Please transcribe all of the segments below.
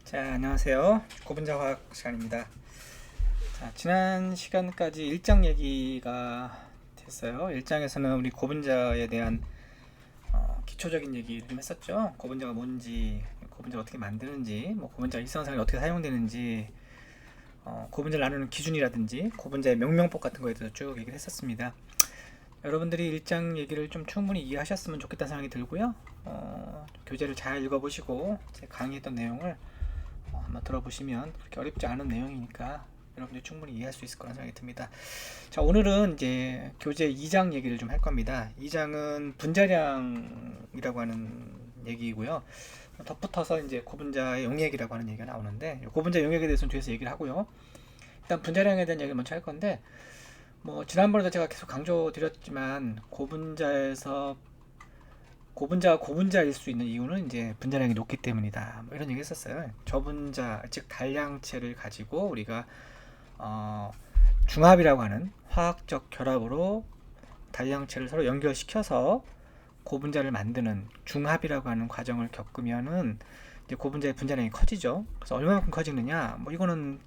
자, 안녕하세요. 고분자 화학 시간입니다. 자, 지난 시간까지 일장 얘기가 됐어요. 일장에서는 우리 고분자에 대한 기초적인 얘기를 좀 했었죠. 고분자가 뭔지, 고분자를 어떻게 만드는지, 뭐 고분자 일상생활에 어떻게 사용되는지, 고분자를 나누는 기준이라든지, 고분자의 명명법 같은 거에 대해서 쭉 얘기를 했었습니다. 여러분들이 일장 얘기를 좀 충분히 이해하셨으면 좋겠다는 생각이 들고요. 교재를 잘 읽어보시고 제 강의했던 내용을 한번 들어보시면 그렇게 어렵지 않은 내용이니까 여러분들이 충분히 이해할 수 있을 거라는 생각이 듭니다. 자, 오늘은 이제 교재 2장 얘기를 좀 할 겁니다. 2장은 분자량이라고 하는 얘기이고요. 덧붙어서 이제 고분자의 용액이라고 하는 얘기가 나오는데, 고분자 용액에 대해서는 뒤에서 얘기를 하고요. 일단 분자량에 대한 얘기를 먼저 할 건데, 뭐 지난번에도 제가 계속 강조드렸지만 고분자가 고분자일 수 있는 이유는 이제 분자량이 높기 때문이다. 뭐 이런 얘기 했었어요. 저분자, 즉 단량체를 가지고 우리가 중합이라고 하는 화학적 결합으로 단량체를 서로 연결시켜서 고분자를 만드는 중합이라고 하는 과정을 겪으면은 이제 고분자의 분자량이 커지죠. 그래서 얼마만큼 커지느냐? 뭐 이거는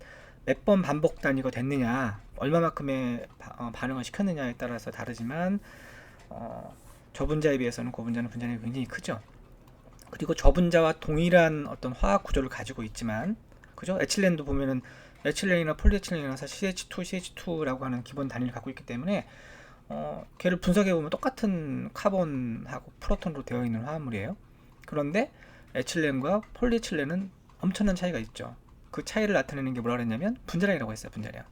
몇 번 반복 단위가 됐느냐, 얼마만큼의 반응을 시켰느냐에 따라서 다르지만 저분자에 비해서는 고분자는 분자량이 굉장히 크죠. 그리고 저분자와 동일한 어떤 화학 구조를 가지고 있지만, 그죠? 에틸렌도 보면은 에틸렌이나 폴리에틸렌이나 사실 CH2라고 하는 기본 단위를 갖고 있기 때문에 걔를 분석해 보면 똑같은 카본하고 프로톤으로 되어 있는 화합물이에요. 그런데 에틸렌과 폴리에틸렌은 엄청난 차이가 있죠. 그 차이를 나타내는 게 뭐라 그랬냐면 분자량이라고 했어요. 분자량.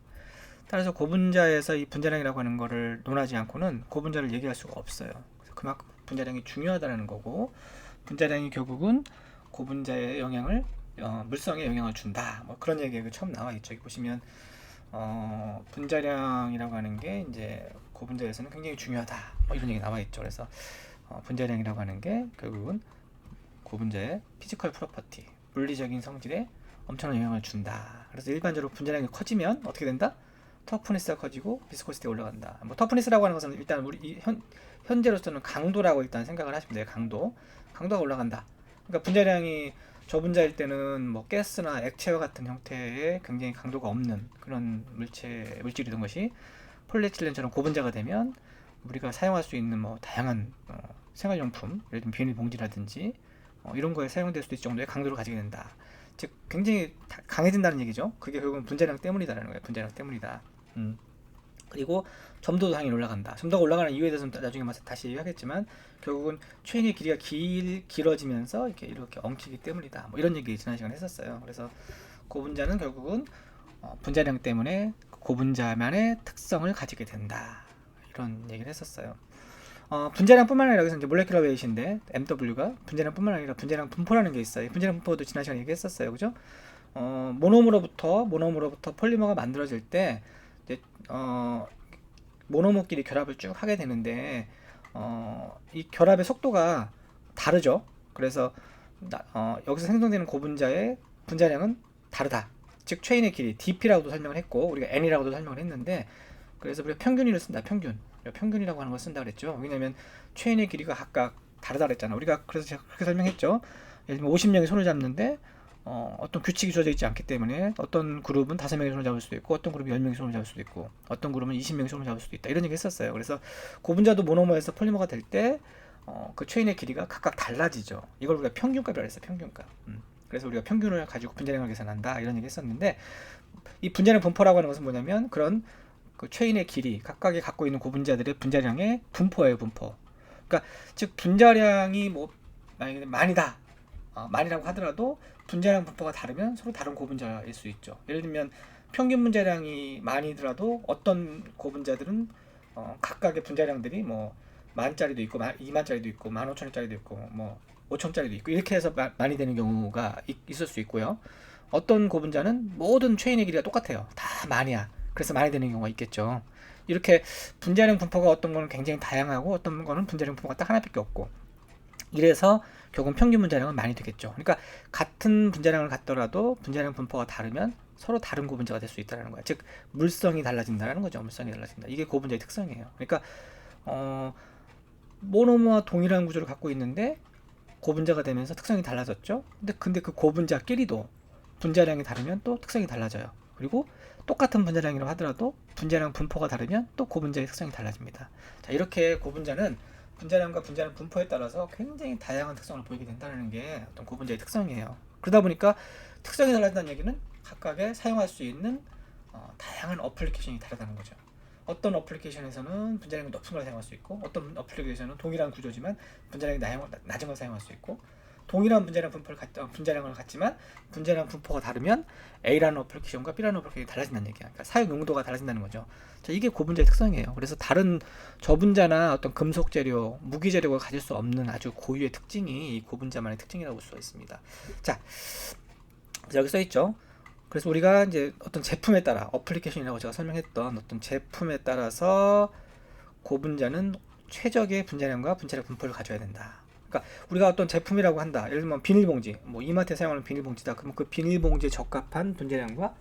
따라서 고분자에서 이 분자량이라고 하는 거를 논하지 않고는 고분자를 얘기할 수가 없어요. 그만큼 분자량이 중요하다는 거고, 분자량이 결국은 고분자의 영향을 물성에 영향을 준다. 뭐 그런 얘기가 처음 나와 있죠. 여기 보시면 분자량이라고 하는 게 이제 고분자에서는 굉장히 중요하다. 뭐 이런 얘기 나와 있죠. 그래서 분자량이라고 하는 게 결국은 고분자의 피지컬 프로퍼티, 물리적인 성질에 엄청난 영향을 준다. 그래서 일반적으로 분자량이 커지면 어떻게 된다? 터프니스가 커지고 비스코시티가 올라간다. 뭐 터프니스라고 하는 것은 일단 우리 현재로서는 강도라고 일단 생각을 하시면 돼요. 강도가 올라간다. 그러니까 분자량이 저분자일 때는 뭐 가스나 액체와 같은 형태의 굉장히 강도가 없는 그런 물질이던 것이 폴리에틸렌처럼 고분자가 되면 우리가 사용할 수 있는 뭐 다양한 생활용품, 예를 들면 비닐봉지라든지 이런 거에 사용될 수 있을 정도의 강도를 가지게 된다. 즉 굉장히 강해진다는 얘기죠. 그게 결국은 분자량 때문이다라는 거예요. 분자량 때문이다. 그리고 점도도 당연히 올라간다. 점도가 올라가는 이유에 대해서는 나중에 다시 얘기하겠지만 결국은 체인의 길이가 길어지면서 이렇게 엉키기 때문이다. 뭐 이런 얘기 지난 시간에 했었어요. 그래서 고분자는 결국은 분자량 때문에 고분자만의 특성을 가지게 된다. 이런 얘기를 했었어요. 분자량뿐만 아니라 여기서 이제 몰레큘러 웨이트인데 MW가 분자량뿐만 아니라 분자량 분포라는 게 있어요. 분자량 분포도 지난 시간에 얘기했었어요, 그죠? 모노머로부터 폴리머가 만들어질 때 이제 모노머끼리 결합을 쭉 하게 되는데 이 결합의 속도가 다르죠. 그래서 여기서 생성되는 고분자의 분자량은 다르다. 즉 체인의 길이 DP라고도 설명을 했고 우리가 N이라고도 설명을 했는데, 그래서 우리가 평균을 쓴다. 평균이라고 하는 걸 쓴다 그랬죠. 왜냐면 체인의 길이가 각각 다르다 그랬잖아. 우리가 그래서 제가 그렇게 설명했죠. 예를 들면 50명이 손을 잡는데 어떤 규칙이 주어져 있지 않기 때문에 어떤 그룹은 5명이 손을 잡을 수도 있고 어떤 그룹이 10명이 손을 잡을 수도 있고 어떤 그룹은 20명이 손을 잡을 수도 있다. 이런 얘기 했었어요. 그래서 고분자도 모노머에서 폴리머가 될 때 그 체인의 길이가 각각 달라지죠. 이걸 우리가 평균값이라고 했어요. 평균값. 그래서 우리가 평균을 가지고 분자량을 계산한다. 이런 얘기 했었는데, 이 분자량 분포라고 하는 것은 뭐냐면 그런 그 체인의 길이 각각이 갖고 있는 고분자들의 분자량의 분포예요. 분포. 그러니까 즉 분자량이 뭐 만약에 많이다. 많이라고 하더라도 분자량 분포가 다르면 서로 다른 고분자일 수 있죠. 예를 들면 평균 분자량이 많이더라도 어떤 고분자들은 각각의 분자량들이 뭐 만짜리도 있고 2만짜리도 있고 15,000원짜리도 있고 뭐 5천짜리도 있고 이렇게 해서 많이 되는 경우가 있을 수 있고요. 어떤 고분자는 모든 체인의 길이가 똑같아요. 다 많이야. 그래서 많이 되는 경우가 있겠죠. 이렇게 분자량 분포가 어떤 거는 굉장히 다양하고 어떤 거는 분자량 분포가 딱 하나밖에 없고, 이래서 결국 평균 분자량은 많이 되겠죠. 그러니까 같은 분자량을 갖더라도 분자량 분포가 다르면 서로 다른 고분자가 될 수 있다는 거야. 즉 물성이 달라진다는 거죠. 물성이 달라진다. 이게 고분자의 특성이에요. 그러니까 모노머와 동일한 구조를 갖고 있는데 고분자가 되면서 특성이 달라졌죠. 근데 그 고분자끼리도 분자량이 다르면 또 특성이 달라져요. 그리고 똑같은 분자량이라고 하더라도 분자량 분포가 다르면 또 고분자의 특성이 달라집니다. 자, 이렇게 고분자는 분자량과 분자량 분포에 따라서 굉장히 다양한 특성을 보이게 된다는 게 어떤 고분자의 특성이에요. 그러다 보니까 특성이 달라진다는 얘기는 각각의 사용할 수 있는 다양한 어플리케이션이 다르다는 거죠. 어떤 어플리케이션에서는 분자량이 높은 걸 사용할 수 있고, 어떤 어플리케이션은 동일한 구조지만 분자량이 낮은 걸 사용할 수 있고, 동일한 분자량을 갖지만 분자량 분포가 다르면 A라는 어플리케이션과 B라는 어플리케이션이 달라진다는 얘기야. 그러니까 사용 용도가 달라진다는 거죠. 자, 이게 고분자의 특성이에요. 그래서 다른 저분자나 어떤 금속 재료, 무기 재료가 가질 수 없는 아주 고유의 특징이 이 고분자만의 특징이라고 볼 수가 있습니다. 자, 여기 써 있죠. 그래서 우리가 이제 어떤 제품에 따라, 어플리케이션이라고 제가 설명했던 어떤 제품에 따라서 고분자는 최적의 분자량과 분자량 분포를 가져야 된다. 그러니까 우리가 어떤 제품이라고 한다. 예를 들면 비닐봉지, 뭐 이마트에 사용하는 비닐봉지다. 그러면 그 비닐봉지에 적합한 분자량과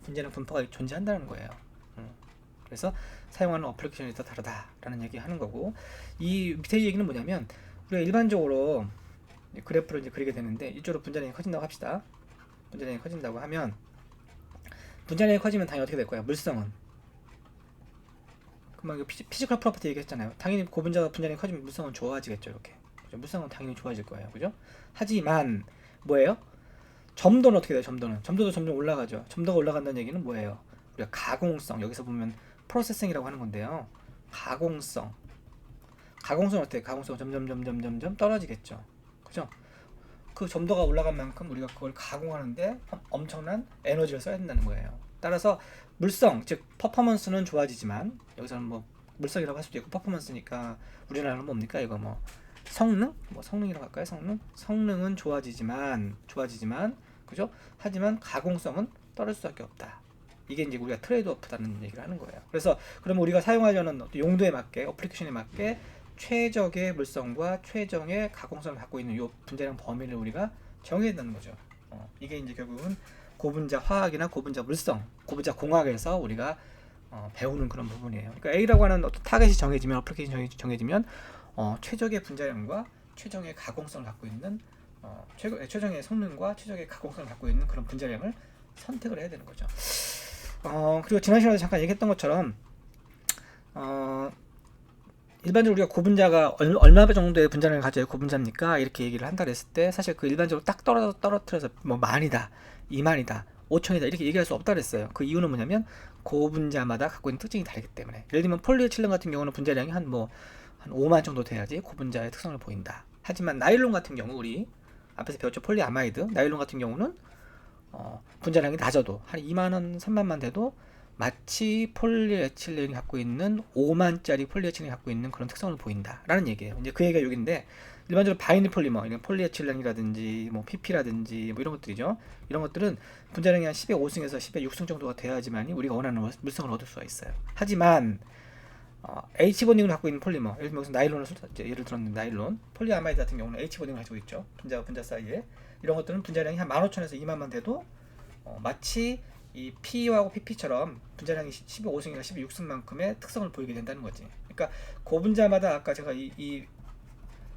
분자량 분포가 존재한다는 거예요. 그래서 사용하는 어플리케이션이 더 다르다라는 얘기하는 거고, 이 밑에 얘기는 뭐냐면 우리가 일반적으로 그래프를 이제 그리게 되는데 이쪽으로 분자량이 커진다고 합시다. 분자량이 커진다고 하면 분자량이 커지면 당연히 어떻게 될 거야? 물성은 금방 피지컬 프로퍼티 얘기했잖아요. 당연히 고분자가 분자량이 커지면 물성은 좋아지겠죠. 이렇게 그죠? 물성은 당연히 좋아질 거예요. 그죠? 하지만 뭐예요? 점도는 어떻게 돼요? 점도도 점점 올라가죠. 점도가 올라간다는 얘기는 뭐예요? 우리가 가공성, 여기서 보면 프로세싱이라고 하는 건데요. 가공성은 어때요? 가공성은 점점 떨어지겠죠. 그죠? 그 점도가 올라간 만큼 우리가 그걸 가공하는데 엄청난 에너지를 써야 된다는 거예요. 따라서 물성, 즉 퍼포먼스는 좋아지지만, 여기서는 뭐 물성이라고 할 수도 있고 퍼포먼스니까 우리나라는 뭡니까? 이거 뭐 성능이라고 할까요? 성능은 좋아지지만 그죠? 하지만 가공성은 떨어질 수밖에 없다. 이게 이제 우리가 트레이드 오프다는 얘기를 하는 거예요. 그래서 그러면 우리가 사용하려는 용도에 맞게, 어플리케이션에 맞게 최적의 물성과 최적의 가공성을 갖고 있는 이 분자량 범위를 우리가 정해야 된다는 거죠. 이게 이제 결국은 고분자 화학이나 고분자 물성, 고분자 공학에서 우리가 배우는 그런 부분이에요. 그러니까 A라고 하는 어떤 타겟이 정해지면, 어플리케이션이 정해지면 최적의 분자량과 최적의 가공성을 갖고 있는 최적의 성능과 최적의 가공성을 갖고 있는 그런 분자량을 선택을 해야 되는 거죠. 그리고 지난 시간에 잠깐 얘기했던 것처럼 일반적으로 우리가 고분자가 얼마 정도의 분자량을 가져야 고분자입니까? 이렇게 얘기를 한다 그랬을 때 사실 그 일반적으로 딱 떨어뜨려서 뭐 만이다, 2만이다, 5천이다 이렇게 얘기할 수 없다 그랬어요. 그 이유는 뭐냐면 고분자마다 갖고 있는 특징이 다르기 때문에. 예를 들면 폴리에틸렌 같은 경우는 분자량이 한 5만 정도 돼야지 고분자의 특성을 보인다. 하지만 나일론 같은 경우, 우리 앞에서 배웠죠. 폴리아마이드, 나일론 같은 경우는 분자량이 낮아도 한 2만원, 3만만 돼도 마치 폴리에틸렌이 갖고 있는 5만짜리 폴리에틸렌이 갖고 있는 그런 특성을 보인다라는 얘기예요. 이제 그 얘기가 여기인데, 일반적으로 바이닐 폴리머, 이런 폴리에틸렌이라든지 뭐 PP라든지 뭐 이런 것들이죠. 이런 것들은 분자량이 한 10의 5승에서 10의 6승 정도가 돼야지만이 우리가 원하는 물성을 얻을 수가 있어요. 하지만 H본딩을 갖고 있는 폴리머, 예를 들면 여기서 나일론을 예를 들었는데, 나일론, 폴리아마이드 같은 경우는 H본딩을 가지고 있죠. 분자와 분자 사이에. 이런 것들은 분자량이 한 15,000에서 2만만 돼도 마치 이 P하고 PP처럼 분자량이 15승이나 16승만큼의 특성을 보이게 된다는 거지. 그러니까 고분자마다 아까 제가 이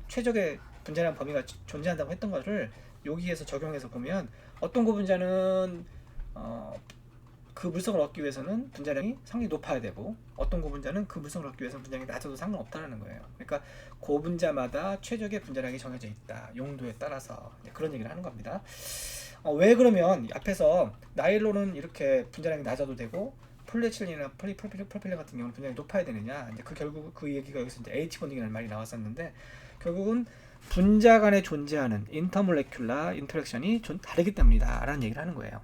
최적의 분자량 범위가 존재한다고 했던 것을 여기에서 적용해서 보면, 어떤 고분자는 그 물성을 얻기 위해서는 분자량이 상당히 높아야 되고, 어떤 고분자는 그 물성을 얻기 위해서는 분자량이 낮아도 상관없다는 거예요. 그러니까 고분자마다 최적의 분자량이 정해져 있다, 용도에 따라서. 그런 얘기를 하는 겁니다. 왜 그러면 앞에서 나일론은 이렇게 분자량이 낮아도 되고 폴리에틸렌이나 폴리프로필렌 같은 경우는 분자량이 높아야 되느냐? 이제 결국 그 얘기가 여기서 이제 H본딩이라는 말이 나왔었는데, 결국은 분자 간에 존재하는 인터몰레큘라 인터랙션이 다르기 때문이다라는 얘기를 하는 거예요.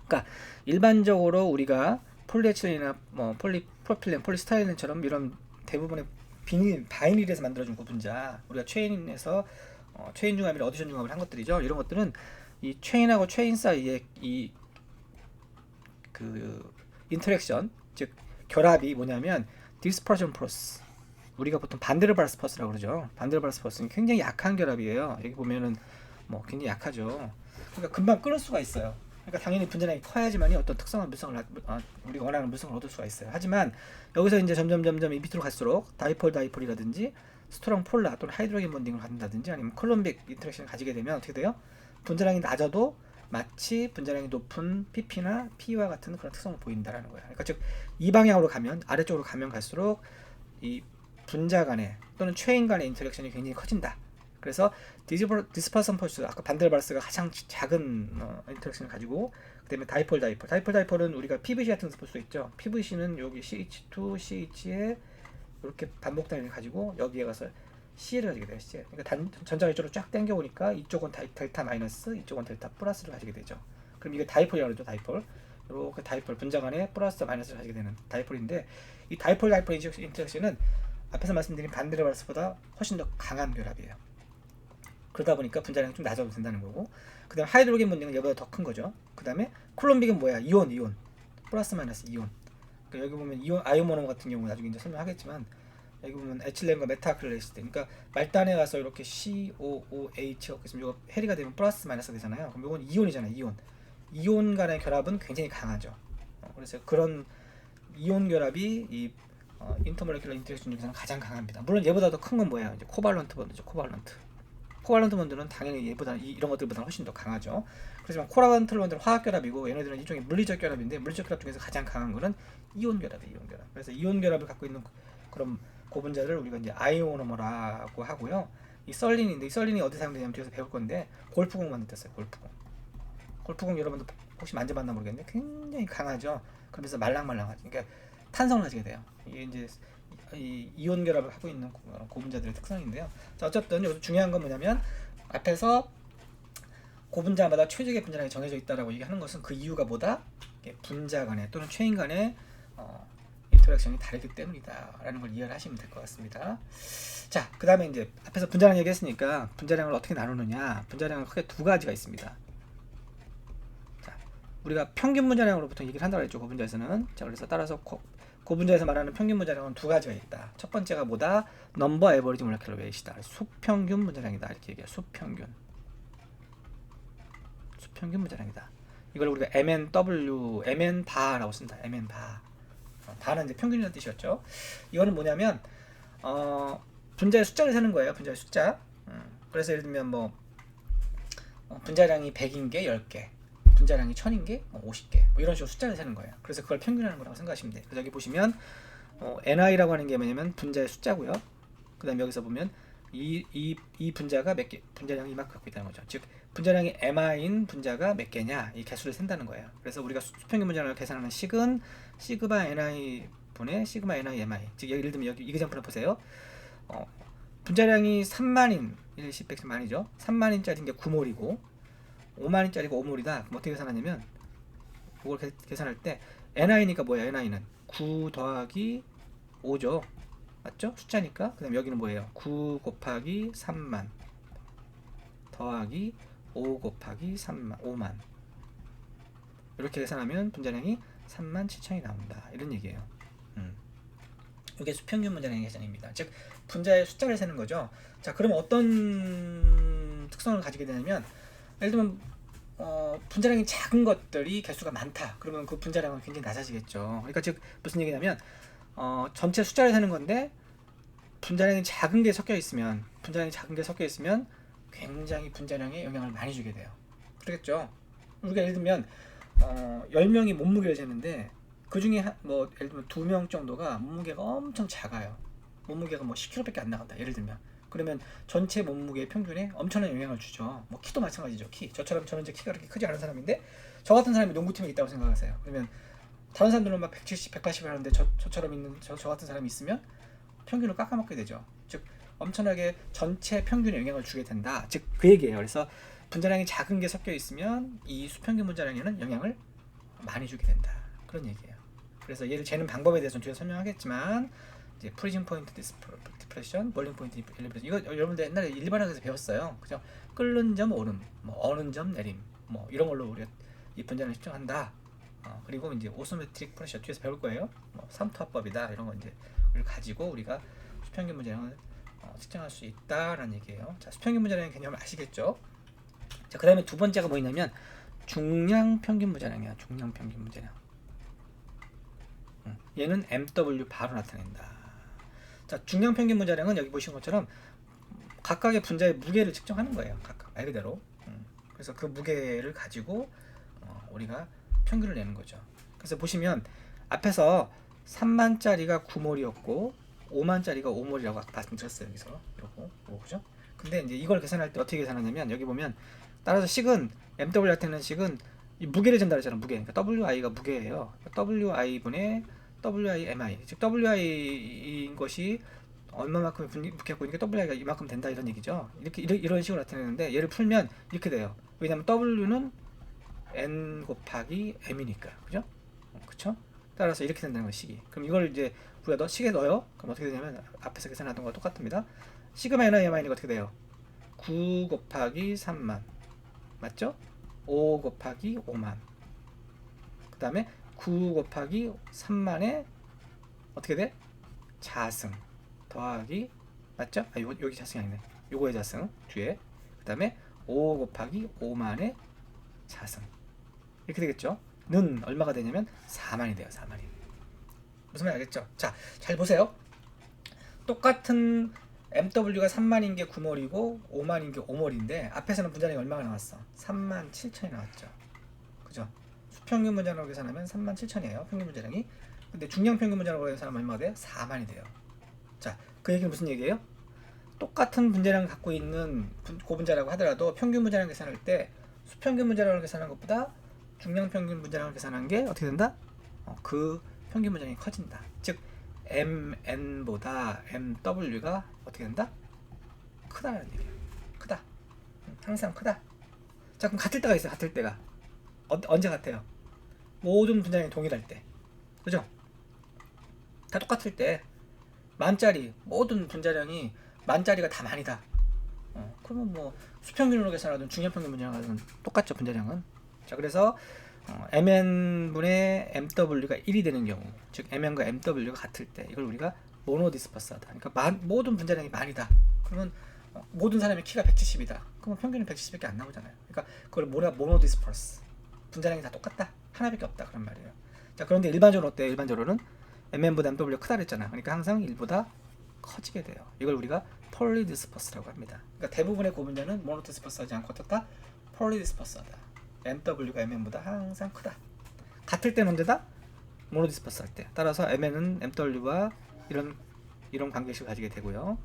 그러니까 일반적으로 우리가 폴리에틸렌이나 뭐 폴리프로필렌, 폴리스타이렌처럼 이런 대부분의 바이닐에서 만들어진 고분자, 우리가 체인에서 체인 중합이나 어디션 중합을 한 것들이죠. 이런 것들은 이 체인하고 체인 사이에 이 그 인터랙션, 즉 결합이 뭐냐면 디스퍼전 프로세스, 우리가 보통 반데르발스 퍼스라고 그러죠. 반데르발스 퍼스는 굉장히 약한 결합이에요. 여기 보면은 뭐 굉장히 약하죠. 그러니까 금방 끊을 수가 있어요. 그러니까 당연히 분자량이 커야지만이 어떤 특성한 물성을 우리가 원하는 물성을 얻을 수가 있어요. 하지만 여기서 이제 점점 이 밑으로 갈수록 다이폴이라든지 스트롱 폴라 또는 하이드로겐 본딩을 갖는다든지 아니면 콜롬빅 인터랙션을 가지게 되면 어떻게 돼요? 분자량이 낮아도 마치 분자량이 높은 pp나 p와 같은 그런 특성을 보인다라는 거예요. 그러니까 즉 이 방향으로 가면 아래쪽으로 가면 갈수록 이 분자 간의 또는 체인 간의 인터랙션이 굉장히 커진다. 그래서 디스퍼선 포스 아까 반델바르스가 가장 작은 인터랙션을 가지고 그다음에 다이폴은 우리가 PVC 같은 데서 볼 수 있죠. PVC는 여기 CH2, CH에 이렇게 반복 단위를 가지고 여기에 가서 CL을 가지게 돼요. CL. 그러니까 전자가 이쪽으로 쫙 당겨 오니까 이쪽은 델타 마이너스, 이쪽은 델타 플러스를 가지게 되죠. 그럼 이게 다이폴이라고 그러죠. 다이폴. 이렇게 다이폴 분자 간에 플러스 마이너스를 가지게 되는 다이폴인데 이 다이폴 인터랙션은 앞에서 말씀드린 반데르발스보다 훨씬 더 강한 결합이에요. 그러다 보니까 분자량이 좀 낮아도 된다는 거고, 그 다음에 하이드로겐 분자는 얘보다 더 큰 거죠. 그 다음에 콜롬빅은 뭐야? 이온 플러스 마이너스 이온. 그러니까 여기 보면 이온 아이오모노 같은 경우 나중에 이제 설명하겠지만 여기 보면 에틸렌과 메타아크릴레이시드, 그러니까 말단에 가서 이렇게 COOH가 있으면 이거 해리가 되면 플러스 마이너스가 되잖아요. 그럼 이건 이온이잖아요. 이온 간의 결합은 굉장히 강하죠. 그래서 그런 이온 결합이 이 인터모레큘러 인터랙션 중에서는 가장 강합니다. 물론 얘보다 더 큰 건 뭐예요? 이제 코발런트 본드죠. 코발런트 본드는 당연히 얘보다 이런 것들보다 훨씬 더 강하죠. 그렇지만 코발런트 본드는 화학 결합이고 얘네들은 일종의 물리적 결합인데 물리적 결합 중에서 가장 강한 거는 이온 결합이에요. 그래서 이온 결합을 갖고 있는 그런 고분자를 우리가 이제 아이오노머라고 하고요. 이 썰린이 어디 사용되냐면 뒤에서 배울 건데 골프공 만들 때 써요. 골프공 여러분들 혹시 만져봤나 모르겠는데 굉장히 강하죠. 그러면서 말랑말랑하죠. 그러니까 탄성을 가지게 돼요. 이게 이제 이 이온 결합을 하고 있는 고분자들의 특성인데요. 자, 어쨌든 여기서 중요한 건 뭐냐면 앞에서 고분자마다 최적의 분자량이 정해져 있다라고 얘기하는 것은 그 이유가 뭐다? 분자 간에 또는 체인 간에 인터랙션이 다르기 때문이다라는 걸 이해를 하시면 될 것 같습니다. 자, 그 다음에 이제 앞에서 분자량 얘기했으니까 분자량을 어떻게 나누느냐? 분자량은 크게 두 가지가 있습니다. 자, 우리가 평균 분자량으로 보통 얘기를 한다고 했죠. 고분자에서는. 자, 그래서 따라서 고분자에서 말하는 평균 분자량은 두 가지가 있다. 첫 번째가 뭐다? 넘버 에버리지 몰레큘러 웨이트다. 수평균 분자량이다. 이렇게 얘기해요. 수평균 분자량이다. 이걸 우리가 MNW, MN바라고 쓴다. MN바. 바는 이제 평균이라는 뜻이었죠. 이거는 뭐냐면 분자의 숫자를 세는 거예요. 분자의 숫자. 그래서 예를 들면 뭐 분자량이 100인 게 10개, 분자량이 1000인 게 50개, 뭐 이런 식으로 숫자를 세는 거예요. 그래서 그걸 평균하는 거라고 생각하시면 돼요. 그래서 여기 보시면 NI라고 하는 게 뭐냐면 분자의 숫자고요. 그 다음에 여기서 보면 이 분자가 몇 개, 분자량이 이만큼 갖고 있다는 거죠. 즉 분자량이 MI인 분자가 몇 개냐, 이 개수를 센다는 거예요. 그래서 우리가 수평균 분자량을 계산하는 식은 시그마 NI 분의 시그마 NI MI. 즉 예를 들면 여기 이그잠플을 보세요. 분자량이 3만인 1십 100만이죠. 3만인짜리인 게 9몰이고 5만인짜리가 5몰이다. 그럼 어떻게 계산하냐면 이걸 계산할 때 NI니까 뭐야? NI는 9 더하기 5죠. 맞죠? 숫자니까. 그 다음에 여기는 뭐예요? 9 곱하기 3만 더하기 5 곱하기 3만 5만, 이렇게 계산하면 분자량이 37,000이 나온다. 이런 얘기예요. 이게 수평균 분자량의 계산입니다. 즉 분자의 숫자를 세는 거죠. 자, 그럼 어떤 특성을 가지게 되냐면 예를 들면 분자량이 작은 것들이 개수가 많다. 그러면 그 분자량은 굉장히 낮아지겠죠. 그러니까 즉 무슨 얘기냐면 전체 숫자를 세는 건데 분자량이 작은 게 섞여 있으면 굉장히 분자량에 영향을 많이 주게 돼요. 그렇겠죠. 우리가 예를 들면 10명이 몸무게를 재는데 그 중에 뭐 예를 들면 2명 정도가 몸무게가 엄청 작아요. 몸무게가 뭐 10kg밖에 안 나간다. 예를 들면 그러면 전체 몸무게 평균에 엄청난 영향을 주죠. 뭐 키도 마찬가지죠. 저는 이제 키가 그렇게 크지 않은 사람인데 저 같은 사람이 농구팀에 있다고 생각하세요. 그러면 다른 사람들은 막 170, 180 하는데 저처럼 있는 저 같은 사람이 있으면 평균을 깎아먹게 되죠. 즉 엄청나게 전체 평균에 영향을 주게 된다. 즉 그 얘기예요. 그래서 분자량이 작은 게 섞여 있으면 이 수평균 분자량에는 영향을 많이 주게 된다. 그런 얘기예요. 그래서 얘를 재는 방법에 대해서는 뒤에 설명하겠지만 이제 프리징 포인트 디프레션, 볼링 포인트 엘리베이션, 이거 여러분들 옛날에 일반학에서 배웠어요. 그죠? 끓는 점 오름, 뭐 어는 점 내림, 뭐 이런 걸로 우리가 이 분자량을 측정한다. 그리고 이제 오소메트릭 프레셔 뒤에서 배울 거예요. 뭐 삼투압법이다 이런 거 이제 를 가지고 우리가 수평균 분자량을 측정할 수 있다라는 얘기예요. 자, 수평균 분자량의 개념을 아시겠죠? 자, 그다음에 두 번째가 뭐냐면 중량 평균 분자량이야. 중량 평균 분자량. 얘는 MW 바로 나타낸다. 자, 중량 평균 분자량은 여기 보시는 것처럼 각각의 분자의 무게를 측정하는 거예요. 각각 말 그대로. 그래서 그 무게를 가지고 우리가 평균을 내는 거죠. 그래서 보시면 앞에서 3만짜리가 9몰이었고 5만짜리가 5몰이라고 아까 말씀드렸어요. 여기서 요거 그죠? 근데 이제 이걸 계산할 때 어떻게 계산하냐면 여기 보면 따라서 식은 MW한테는 식은 이 무게를 전달했잖아. 무게. 그러니까 WI가 무게예요. WI 분의 WIMI. 즉 WI인 것이 얼마만큼 붙겠고 이게 WI가 이만큼 된다 이런 얘기죠. 이런 식으로 나타내는데 얘를 풀면 이렇게 돼요. 왜냐면 W는 N 곱하기 M이니까. 그죠? 그쵸? 따라서 이렇게 된다는 거 식이. 그럼 이걸 이제 우리가 식에 넣어요. 그럼 어떻게 되냐면 앞에서 계산하던 거와 똑같습니다. 시그마 NIMI가 어떻게 돼요? 9 곱하기 3만. 맞죠? 5 곱하기 5만. 그 다음에 9 곱하기 3만에 어떻게 돼? 자승 더하기 맞죠? 여기 자승이 아니네. 요거의 자승 뒤에. 그 다음에 5 곱하기 5만의 자승. 이렇게 되겠죠? 는 얼마가 되냐면 4만이 돼요. 4만이. 무슨 말인지 알겠죠? 자, 잘 보세요. 똑같은 MW가 3만인 게 9몰이고 5만인 게 5몰인데 앞에서는 분자량이 얼마가 나왔어? 3만 7천이 나왔죠. 그죠? 수평균 분자량으로 계산하면 3만 7천이에요. 평균 분자량이. 근데 중량 평균 분자량으로 계산하면 얼마가 돼요? 4만이 돼요. 자, 그 얘기는 무슨 얘기예요? 똑같은 분자량을 갖고 있는 고분자라고 하더라도 평균 분자량 계산할 때 수평균 분자량을 계산한 것보다 중량 평균 분자량을 계산한 게 어떻게 된다? 그 평균 분자량이 커진다. 즉 MN보다 MW가 어떻게 된다? 크다라는 얘기예요. 크다. 항상 크다. 자, 그럼 같을 때가 있어요. 같을 때가. 언제 같아요? 모든 분자량이 동일할 때. 그죠? 다 똑같을 때 만짜리 모든 분자량이 만짜리가 다 만이다. 그러면 뭐 수평균으로 계산하든 중량평균 분자량하든 똑같죠. 분자량은. 자, 그래서 MN분의 MW가 1이 되는 경우, 즉 MN과 MW가 같을 때 이걸 우리가 모노디스퍼스하다. 그러니까 모든 분자량이 만이다. 그러면 모든 사람의 키가 170이다. 그러면 평균은 170밖에 안 나오잖아요. 그러니까 그걸 모노디스퍼스. 분자량이 다 똑같다. 하나밖에 없다. 그런 말이에요. 자, 그런데 일반적으로 어때요? 일반적으로는 MN보다 MW가 크다 그랬잖아. 그러니까 항상 1보다 커지게 돼요. 이걸 우리가 폴리디스퍼스라고 합니다. 그러니까 대부분의 고분자는 모노디스퍼스하지 않고 어떻다? 폴리디스퍼스하다. MW가 MN보다 항상 크다. 같을 때는 언제다? 모노디스퍼스 할 때. 따라서 MN은 MW와 이런 관계식을 가지게 되고요.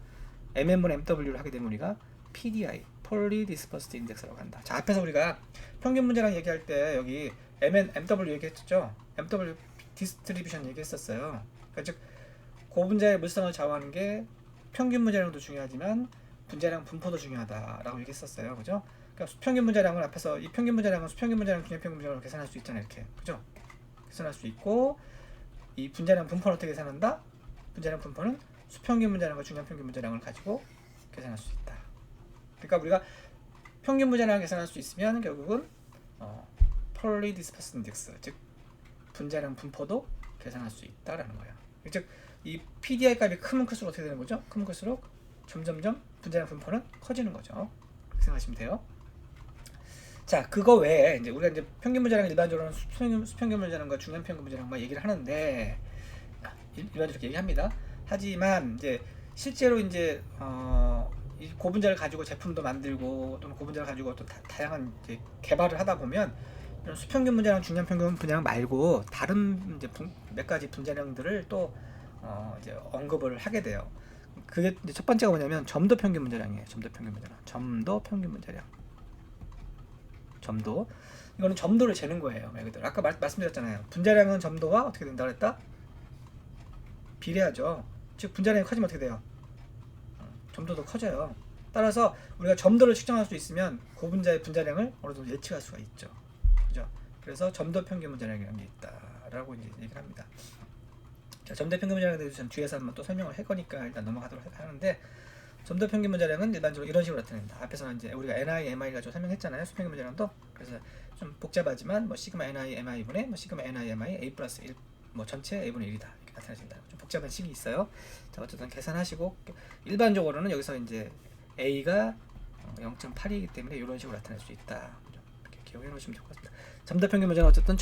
MN분의 MW를 하게 되면 우리가 PDI, 폴리디스퍼스드 인덱스라고 한다. 자, 앞에서 우리가 평균 분자량 얘기할 때 여기 MN, MW 얘기했죠. MW 디스트리뷰션 얘기했었어요. 그러니까 즉 고분자의 물성을 좌우하는 게 평균 분자량도 중요하지만 분자량 분포도 중요하다라고 얘기했었어요. 그죠? 그러니까 수평균 분자량은 앞에서 이 평균 분자량은 수평균 분자량, 중량평균 분자량으로 계산할 수 있잖아요. 이렇게. 그죠? 계산할 수 있고 이 분자량 분포는 어떻게 계산한다? 분자량 분포는 수평균 분자량과 중량평균 분자량을 가지고 계산할 수 있다. 그러니까 우리가 평균 분자량을 계산할 수 있으면 결국은 폴리디스퍼스 인덱스, 즉 분자량 분포도 계산할 수 있다라는 거예요. 즉 이 PDI 값이 크면 클수록 어떻게 되는 거죠? 크면 클수록 점점점 분자량 분포는 커지는 거죠. 그렇게 생각하시면 돼요. 자, 그거 외에 이제 우리가 이제 평균 분자량 일반적으로는 수평균 분자량과 중량평균 분자량과 얘기를 하는데 일반적으로 이렇게 얘기합니다. 하지만 이제 실제로 이제 이 고분자를 가지고 제품도 만들고 또는 고분자를 가지고 또 다양한 이제 개발을 하다 보면 이런 수평균 분자량, 중량평균 분자량 말고 다른 이제 몇 가지 분자량들을 또 이제 언급을 하게 돼요. 그게 이제 첫 번째가 뭐냐면 점도 평균 분자량이에요. 점도 평균 분자량. 점도 평균 분자량. 점도. 이거는 점도를 재는 거예요. 말 그대로. 아까 말씀드렸잖아요. 분자량은 점도와 어떻게 된다 그랬다? 비례하죠. 즉 분자량이 커지면 어떻게 돼요? 점도도 커져요. 따라서 우리가 점도를 측정할 수 있으면 고분자의 분자량을 어느 정도 예측할 수가 있죠. 그죠? 그래서 점도 평균 분자량이라는 게 있다라고 이제 얘기를 합니다. 자, 점도 평균 분자량에 대해서 전 뒤에서 한번 또 설명을 할 거니까 일단 넘어가도록 하는데, 점도 평균 분자량은 일반적으로 이런 식으로 나타낸다. 앞에서는 이제 우리가 NI, MI 가지고 설명했잖아요. 수평균 분자량도. 그래서 좀 복잡하지만 뭐 시그마 NI, MI분의 뭐 시그마 NI, MI A 플러스 1 뭐 전체 A분의 1이다 이렇게 나타내진다. 좀 복잡한 식이 있어요. 자, 어쨌든 계산하시고 일반적으로는 여기서 이제 A가 0.8이기 때문에 이런 식으로 나타낼 수 있다. 이렇게 기억해 놓으시면 좋을 것 같습니다. 점도 평균 분자는 어쨌든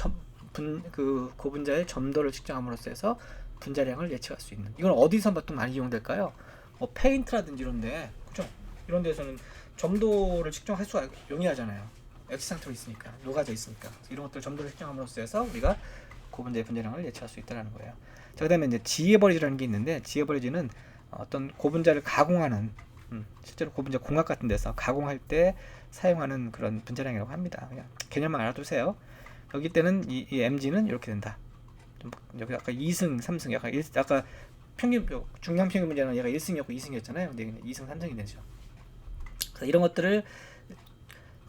그 고분자의 점도를 측정함으로써 해서 분자량을 예측할 수 있는. 이건 어디서 보통 많이 이용될까요? 뭐 페인트라든지 이런데, 그죠? 이런 데서는 점도를 측정할 수가 용이하잖아요. 액체 상태로 있으니까, 녹아져 있으니까. 이런 것들 점도를 측정함으로써 해서 우리가 고분자의 분자량을 예측할 수 있다는 거예요. 자, 그다음에 이제 지에버리지라는 게 있는데, 지에버리지는 어떤 고분자를 가공하는, 실제로 고분자 공학 같은 데서 가공할 때 사용하는 그런 분자량이라고 합니다. 그냥 개념만 알아두세요. 여기 때는 이 mg는 이렇게 된다. 여기 아까 2승, 3승, 약간 아까 평균 중량 평균 문제는 얘가 1승이었고 2승이었잖아요. 근데 2승, 3승이 되죠. 그래서 이런 것들을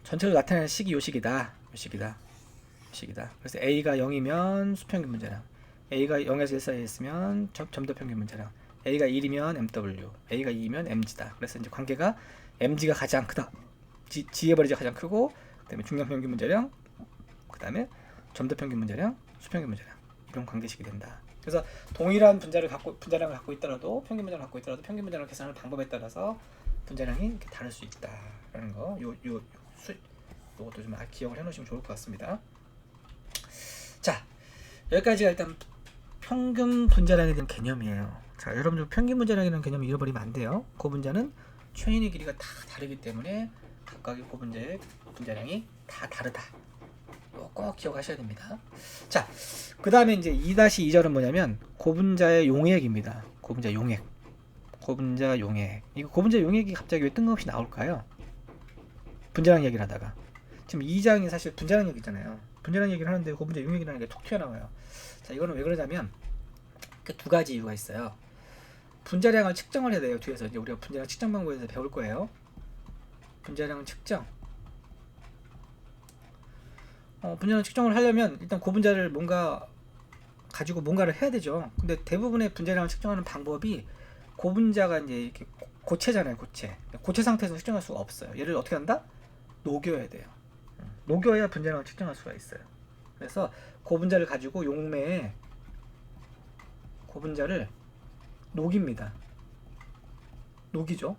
전체로 나타내는 식이 요 식이다. 그래서 A가 0이면 수평균 문제량, A가 0에서 1 사이에 있으면 점도 평균 문제량, A가 1이면 MW, A가 2면 MG다. 그래서 이제 관계가 MG가 가장 크다. 지에버리지가 가장 크고, 그다음에 중량 평균 문제량, 그다음에 점도 평균 문제량, 수평균 문제량, 이런 관계식이 된다. 그래서 동일한 분자량을 갖고 있더라도, 평균 문자를 갖고 있더라도 평균 문자를 계산하는 방법에 따라서 분자량이 이렇게 다를 수 있다라는 거. 요것도 좀 기억을 해놓으시면 좋을 것 같습니다. 자, 여기까지가 일단 평균 분자량에 대한 개념이에요. 자, 여러분들 평균 분자량이라는 개념을 잃어버리면 안 돼요. 고분자는 최인의 길이가 다 다르기 때문에 각각의 고분자의 분자량이 다 다르다. 이거 꼭 기억하셔야 됩니다. 자, 그 다음에 이제 2-2절은 뭐냐면 고분자의 용액입니다. 고분자 용액. 이거 고분자 용액이 갑자기 왜 뜬금없이 나올까요? 분자량 얘기를 하다가. 지금 2장이 사실 분자량 얘기잖아요. 분자량 얘기를 하는데 고분자 용액이라는 게 톡 튀어나와요. 자, 이거는 왜 그러냐면 그 두 가지 이유가 있어요. 분자량을 측정을 해야 돼요. 뒤에서 이제 우리가 분자량 측정 방법에 대해서 배울 거예요. 분자량 측정. 분자량 측정을 하려면 일단 고분자를 가지고 뭔가를 해야 되죠. 근데 대부분의 분자량을 측정하는 방법이 고분자가 이제 이렇게 고체잖아요. 고체 상태에서 측정할 수가 없어요. 얘를 어떻게 한다? 녹여야 돼요. 녹여야 분자량을 측정할 수가 있어요. 그래서 고분자를 가지고 용매에 고분자를 녹입니다. 녹이죠.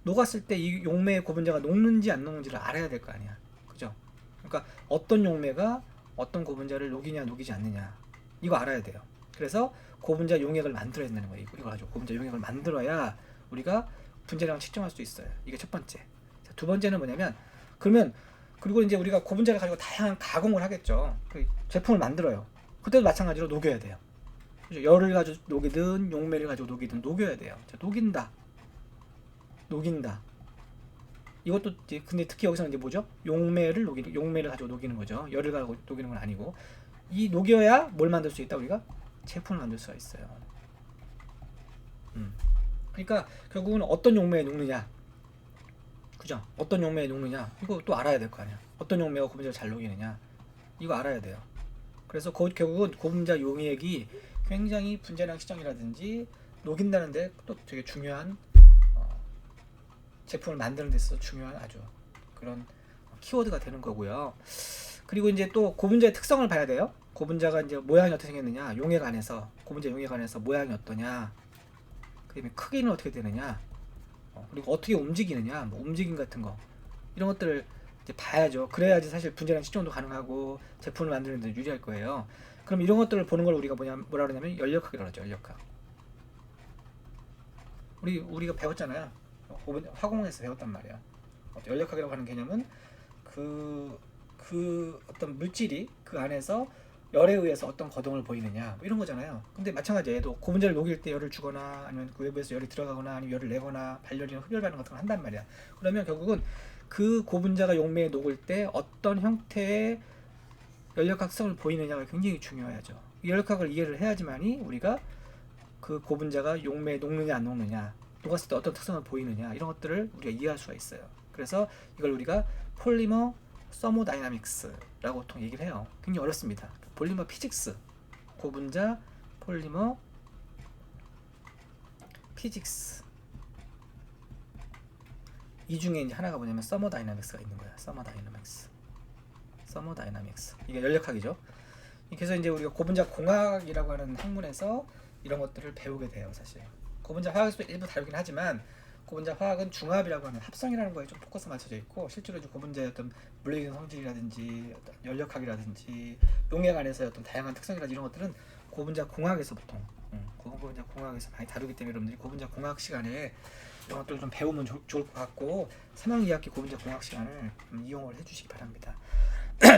녹았을 때 이 용매의 고분자가 녹는지 안 녹는지를 알아야 될 거 아니야. 그죠? 그러니까 어떤 용매가 어떤 고분자를 녹이냐 녹이지 않느냐, 이거 알아야 돼요. 그래서 고분자 용액을 만들어야 된다는 거예요. 이거 가지고 고분자 용액을 만들어야 우리가 분자량을 측정할 수 있어요. 이게 첫 번째. 자, 두 번째는 뭐냐면, 그리고 이제 우리가 고분자를 가지고 다양한 가공을 하겠죠. 그 제품을 만들어요. 그때도 마찬가지로 녹여야 돼요. 그죠? 열을 가지고 녹이든 용매를 가지고 녹이든 녹여야 돼요. 자, 녹인다. 이것도 이제 근데 특히 여기서는 이제 뭐죠? 용매를 가지고 녹이는 거죠. 열을 가지고 녹이는 건 아니고, 이 녹여야 뭘 만들 수 있다? 우리가 제품을 만들 수가 있어요. 그러니까 결국은 어떤 용매에 녹느냐, 그죠? 어떤 용매에 녹느냐, 이거 또 알아야 될 거 아니야. 어떤 용매가 고분자를 잘 녹이느냐, 이거 알아야 돼요. 그래서 결국은 고분자 용액이 굉장히 분자량 측정이라든지 녹인다는데 또 되게 중요한, 제품을 만드는 데 있어서 중요한 아주 그런 키워드가 되는 거고요. 그리고 이제 또 고분자의 특성을 봐야 돼요. 고분자가 이제 모양이 어떻게 생겼느냐, 고분자 용액 안에서 모양이 어떠냐, 그다음에 크기는 어떻게 되느냐, 그리고 어떻게 움직이느냐, 뭐 움직임 같은 거, 이런 것들을 이제 봐야죠. 그래야지 사실 분자량 측정도 가능하고 제품을 만드는 데 유리할 거예요. 그럼 이런 것들을 보는 걸 우리가 뭐라 그러냐면 연력학이라고 하죠. 연력학. 우리가 배웠잖아요. 화공에서 배웠단 말이야. 연력학이라고 하는 개념은 그 어떤 물질이 그 안에서 열에 의해서 어떤 거동을 보이느냐, 뭐 이런 거잖아요. 근데 마찬가지예요. 얘도 고분자를 녹일 때 열을 주거나 아니면 그 외부에서 열이 들어가거나 아니면 열을 내거나 발열이나 흡열 반응 같은 걸 한단 말이야. 그러면 결국은 그 고분자가 용매에 녹을 때 어떤 형태의 연력학성을 보이느냐가 굉장히 중요하죠. 연력학을 이해를 해야지만이 우리가 그 고분자가 용매에 녹느냐 안 녹느냐, 녹았을 때 어떤 특성을 보이느냐, 이런 것들을 우리가 이해할 수가 있어요. 그래서 이걸 우리가 폴리머 서모다이나믹스라고 보통 얘기를 해요. 굉장히 어렵습니다. 폴리머 피직스, 고분자 폴리머 피직스, 이 중에 이제 하나가 뭐냐면 서모다이나믹스가 있는 거야. 서모다이나믹스. 이게 연력학이죠. 그래서 이제 우리가 고분자 공학이라고 하는 학문에서 이런 것들을 배우게 돼요. 사실 고분자 화학에서도 일부 다루긴 하지만, 고분자 화학은 중합이라고 하는 합성이라는 거에 좀 포커스 맞춰져 있고, 실제로 이제 고분자의 어떤 물리적인 성질이라든지 어떤 연력학이라든지 용액 안에서의 어떤 다양한 특성이라든지 이런 것들은 고분자 공학에서 보통 고분자 공학에서 많이 다루기 때문에 여러분들이 고분자 공학 시간에 이런 것들을 좀 배우면 좋을 것 같고 3학년 2학기 고분자 공학 시간을 이용을 해주시기 바랍니다.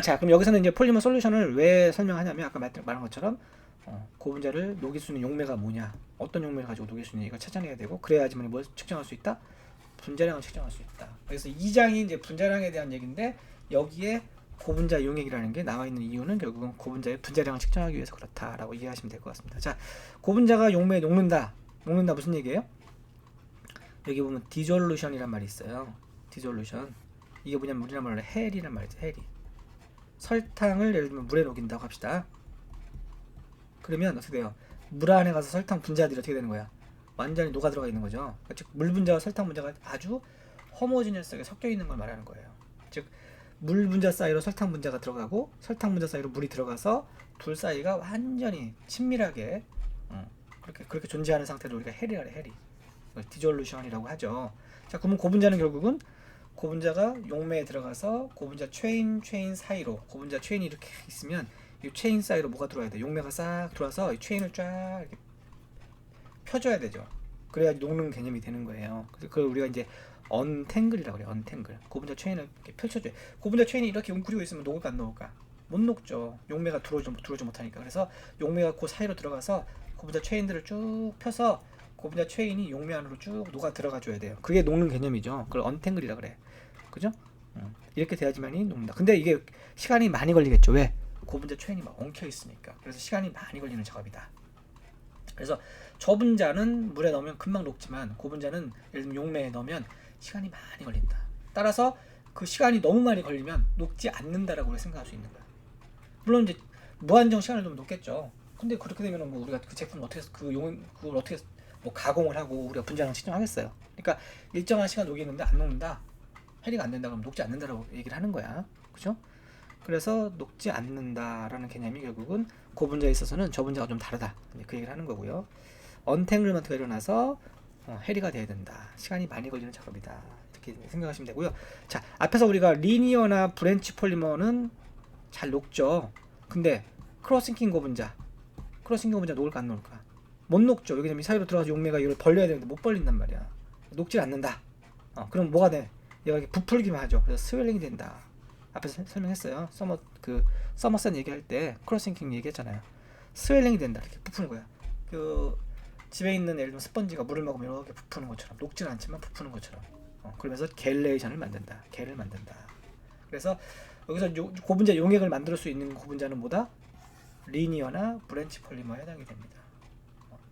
자, 그럼 여기서는 이제 폴리머 솔루션을 왜 설명하냐면 아까 말한 것처럼 고분자를 녹일 수 있는 용매가 뭐냐, 어떤 용매를 가지고 녹일 수 있냐 이걸 찾아내야 되고 그래야지만 뭘 측정할 수 있다? 분자량을 측정할 수 있다. 그래서 2장이 이제 분자량에 대한 얘기인데 여기에 고분자 용액이라는 게 나와 있는 이유는 결국은 고분자의 분자량을 측정하기 위해서 그렇다라고 이해하시면 될 것 같습니다. 자, 고분자가 용매에 녹는다 무슨 얘기예요? 여기 보면 디졸루션이란 말이 있어요. 디졸루션. 이게 뭐냐면 우리나라 말로 헬이란 말이죠. 헬이. 설탕을 예를 들면 물에 녹인다고 합시다. 그러면 어떻게 돼요? 물 안에 가서 설탕 분자들이 어떻게 되는 거야? 완전히 녹아 들어가 있는 거죠. 즉 물 분자와 설탕 분자가 아주 호모지니어스하게 섞여 있는 걸 말하는 거예요. 즉 물 분자 사이로 설탕 분자가 들어가고 설탕 분자 사이로 물이 들어가서 둘 사이가 완전히 친밀하게 그렇게 존재하는 상태를 우리가 헬이라 해. 헬이. 디졸루션이라고 하죠. 자, 그러면 고분자는 결국은 고분자가 용매에 들어가서 고분자 체인 사이로 고분자 체인이 이렇게 있으면 이 체인 사이로 뭐가 들어와야 돼? 용매가 싹 들어와서 이 체인을 쫙 이렇게 펴줘야 되죠. 그래야지 녹는 개념이 되는 거예요. 그래서 그걸 우리가 이제 언탱글이라고 그래요. 언탱글. 고분자 체인을 이렇게 펼쳐줘요. 고분자 체인이 이렇게 웅크리고 있으면 녹을까 안 녹을까? 못 녹죠. 용매가 들어오지 못하니까. 그래서 용매가 그 사이로 들어가서 고분자 체인들을 쭉 펴서 고분자 체인이 용매 안으로 쭉 녹아 들어가 줘야 돼요. 그게 녹는 개념이죠. 그걸 언탱글이라 그래. 그죠? 이렇게 돼야지만이 녹는다. 근데 이게 시간이 많이 걸리겠죠. 왜? 고분자 체인이 막 엉켜 있으니까. 그래서 시간이 많이 걸리는 작업이다. 그래서 저분자는 물에 넣으면 금방 녹지만 고분자는 예를 들면 용매에 넣으면 시간이 많이 걸린다. 따라서 그 시간이 너무 많이 걸리면 녹지 않는다라고 생각할 수 있는 거야. 물론 이제 무한정 시간을 두면 녹겠죠. 근데 그렇게 되면 뭐 우리가 그 제품을 어떻게 그걸 어떻게 뭐 가공을 하고 우리가 분자량 측정하겠어요. 그러니까 일정한 시간 녹이는데 안 녹는다. 해리가 안 된다 그러면 녹지 않는다라고 얘기를 하는 거야. 그죠? 그래서 녹지 않는다라는 개념이 결국은 고분자에 있어서는 저분자가 좀 다르다. 그 얘기를 하는 거고요. 언탱글먼트가 일어나서 해리가 돼야 된다. 시간이 많이 걸리는 작업이다. 이렇게 생각하시면 되고요. 자, 앞에서 우리가 리니어나 브랜치 폴리머는 잘 녹죠. 근데 크로스링킹 고분자 녹을까 안 녹을까? 못 녹죠. 여기 이 사이로 들어가서 용매가 이걸 벌려야 되는데 못 벌린단 말이야. 녹질 않는다. 그럼 뭐가 돼? 얘가 이렇게 부풀기만 하죠. 그래서 스웰링이 된다. 앞에서 설명했어요. 서머선 얘기할 때 크로스링킹 얘기했잖아요. 스웰링이 된다. 이렇게 부푸는 거야. 그 집에 있는 예를 들면 스펀지가 물을 먹으면 이렇게 부푸는 것처럼 녹지는 않지만 부푸는 것처럼. 그러면서 겔레이션을 만든다. 겔을 만든다. 그래서 여기서 고분자 용액을 만들 수 있는 고분자는 뭐다? 리니어나 브랜치 폴리머에 해당이 됩니다.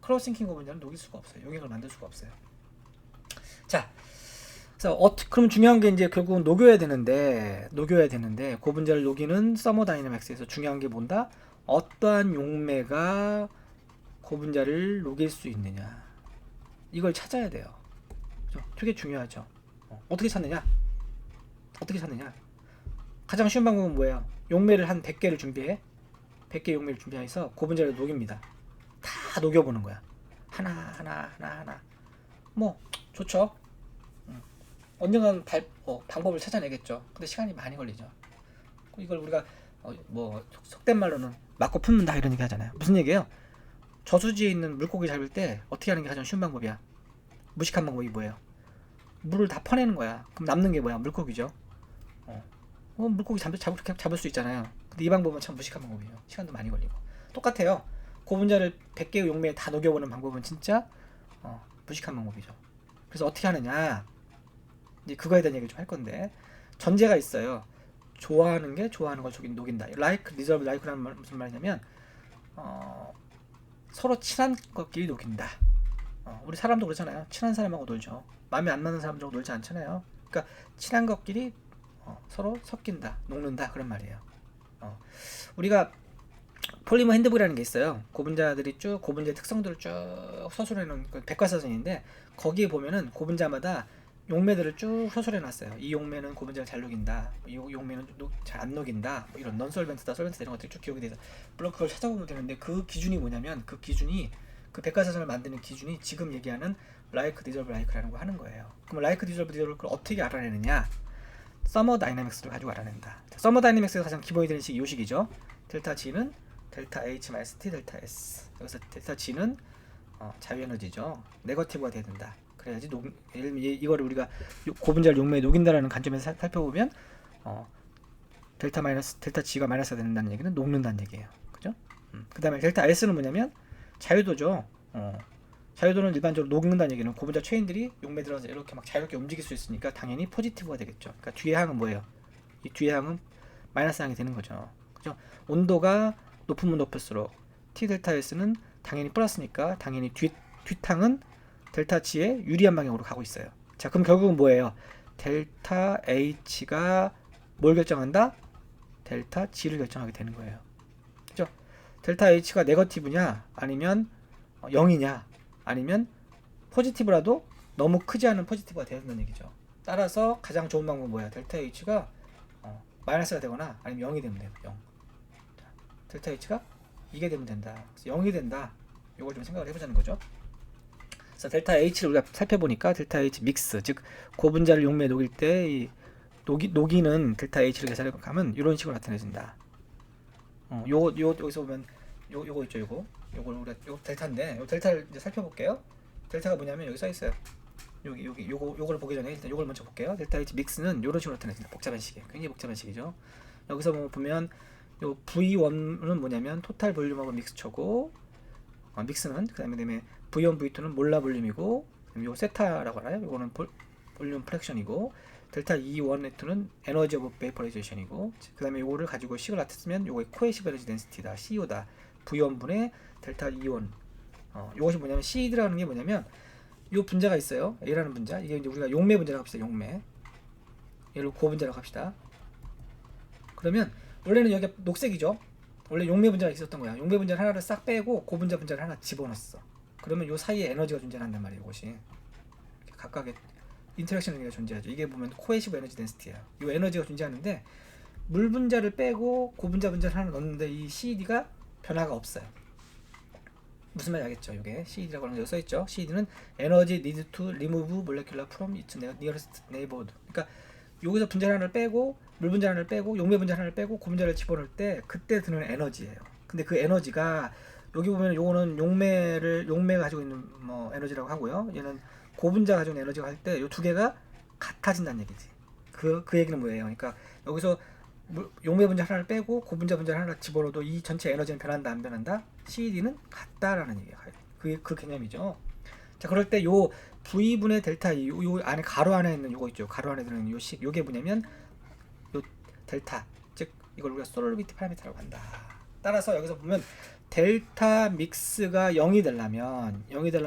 크로스링킹 고분자는 녹일 수가 없어요. 용액을 만들 수가 없어요. 자, 그래서 그럼 중요한 게 이제 결국은 녹여야 되는데 고분자를 녹이는 서머다이내믹스에서 중요한 게 뭔다? 어떠한 용매가 고분자를 녹일 수 있느냐 이걸 찾아야 돼요. 그죠? 되게 중요하죠. 어떻게 찾느냐? 가장 쉬운 방법은 뭐예요? 용매를 한 100개를 준비해. 100개 용매를 준비해서 고분자를 녹입니다. 다 녹여보는 거야. 하나. 뭐 좋죠. 언젠간 방법을 찾아내겠죠. 근데 시간이 많이 걸리죠. 이걸 우리가 뭐 속된 말로는 맞고 품는다 이런 얘기 하잖아요. 무슨 얘기예요? 저수지에 있는 물고기 잡을 때 어떻게 하는 게 가장 쉬운 방법이야? 무식한 방법이 뭐예요? 물을 다 퍼내는 거야. 그럼 남는 게 뭐야? 물고기죠. 물고기 잡을 수 있잖아요. 근데 이 방법은 참 무식한 방법이에요. 시간도 많이 걸리고. 똑같아요. 고분자를 100개의 용매에 다 녹여보는 방법은 진짜 무식한 방법이죠. 그래서 어떻게 하느냐? 이제 그거에 대한 얘기를 좀 할 건데 전제가 있어요. 좋아하는 걸 녹인다. like, reserve, like라는 말 무슨 말이냐면 서로 친한 것끼리 녹인다. 우리 사람도 그렇잖아요. 친한 사람하고 놀죠. 마음에 안 맞는 사람들하고 놀지 않잖아요. 그러니까 친한 것끼리 서로 섞인다, 녹는다 그런 말이에요. 우리가 폴리머 핸드북이라는 게 있어요. 고분자의 특성들을 쭉 서술해 놓은 백과사전인데 거기에 보면은 고분자마다 용매들을 쭉 서술해 놨어요. 이 용매는 고분자를 잘 녹인다. 이 용매는 잘 안 녹인다. 뭐 이런 넌솔벤트다, 솔벤트다 이런 것들이 쭉 기억이 돼서 물론 그걸 찾아보면 되는데 그 기준이 뭐냐면 그 백과사전을 만드는 기준이 지금 얘기하는 like, dissolve, like라는 거 하는 거예요. 그럼 like, dissolve, dissolve를 어떻게 알아내느냐? 서머다이내믹스를 가지고 알아낸다. 서머다이내믹스가 가장 기본이 되는 식이 이 식이죠. 델타 G는 델타 H 마이너스 T 델타 S. 여기서 델타 G는 자유에너지죠. 네거티브가 돼야 된다. 그래야지 예를 들면 이거를 우리가 고분자를 용매에 녹인다라는 관점에서 살펴보면 델타 마이너스 델타 G가 마이너스가 된다는 얘기는 녹는다는 얘기예요. 그죠? 그다음에 델타 S는 뭐냐면 자유도죠. 자유도는 일반적으로 녹는다는 얘기는 고분자 체인들이 용매 들어가서 이렇게 막 자유롭게 움직일 수 있으니까 당연히 포지티브가 되겠죠. 그러니까 뒤의 항은 뭐예요? 이 뒤의 항은 마이너스 항이 되는 거죠. 그죠? 온도가 높으면 높을수록 T 델타 S는 당연히 플러스니까 당연히 뒷항은 델타 G에 유리한 방향으로 가고 있어요. 자, 그럼 결국은 뭐예요? 델타 H가 뭘 결정한다? 델타 G를 결정하게 되는 거예요. 그죠? 델타 H가 네거티브냐 아니면 0이냐 아니면 포지티브라도 너무 크지 않은 포지티브가 되어야 된다는 얘기죠. 따라서 가장 좋은 방법은 뭐야? 델타 H가 마이너스가 되거나 아니면 0이 되면 돼요. 0. 자, 델타 H가 이게 되면 된다. 0이 된다. 이걸 좀 생각을 해보자는 거죠. 그래서 델타 H를 우리가 살펴보니까 델타 H 믹스, 즉 고분자를 용매에 녹일 때 이 녹이는 델타 H를 계산해 가면 이런 식으로 나타내진다. 여기서 보면 요거 있죠, 요걸 우리가 요 델타인데 요 델타를 이제 살펴볼게요. 델타가 뭐냐면 여기 써 있어요. 요거를 보기 전에 일단 요걸 먼저 볼게요. 델타 H 믹스는 이런 식으로 나타내진다. 복잡한 식이에요. 굉장히 복잡한 식이죠. 여기서 보면 요 V1은 뭐냐면 토탈 볼륨하고 믹스처고 믹스는 그다음에 V1, V2는 몰라 볼륨이고 요 세타라고 알아요. 요거는 볼륨 프랙션이고 델타 E1, E2는 에너지 오브 베이퍼라이제이션이고 그다음에 요거를 가지고 식을 나타내면 요거의 코에시브 에너지 덴시티다. CO다. V1분의 델타 E1. 요것이 뭐냐면 CED라는 게 뭐냐면 요 분자가 있어요. A라는 분자. 이게 이제 우리가 용매 분자라고 합시다. 용매. 얘를 고분자라고 합시다. 그러면 원래는 여기가 녹색이죠. 원래 용매 분자가 있었던 거야. 용매 분자를 하나를 싹 빼고 고분자 분자를 하나 집어넣었어. 그러면 요 사이에 에너지가 존재한단 말이에요. 이것이 각각의 인터랙션 에너지가 존재하죠. 이게 보면 코에시브 에너지 덴시티야. 요 에너지가 존재하는데 물 분자를 빼고 고분자 분자를 하나 넣는데 이 CED가 변화가 없어요. 무슨 말인지 알겠죠? 이게 CED라고 하는 게 여기 써있죠. CED는 Energy Needed to Remove Molecular from its Nearest Neighborhood. 그러니까 여기서 분자 하나를 빼고 물 분자 하나를 빼고 용매 분자 하나를 빼고 고분자를 집어넣을 때 그때 드는 에너지예요. 근데 그 에너지가 여기 보면 요거는 용매가 가지고 있는 뭐 에너지라고 하고요. 얘는 고분자가 가지고 있는 에너지가 할 때 요 두 개가 같아진다는 얘기지. 그 얘기는 뭐예요? 그러니까 여기서 용매 분자 하나를 빼고 고분자 분자를 하나 집어넣어도 이 전체 에너지는 변한다 안 변한다? CED는 같다라는 얘기예요. 그 개념이죠. 자, 그럴 때 요 V분의 델타 E, 요 안에 가로 안에 있는 요거 있죠. 가로 안에 들어있는 요 식, 요게 뭐냐면 요 델타, 즉 이걸 우리가 솔루비티 파라미터라고 한다. 따라서 여기서 보면 델타 믹스가 0이 되려면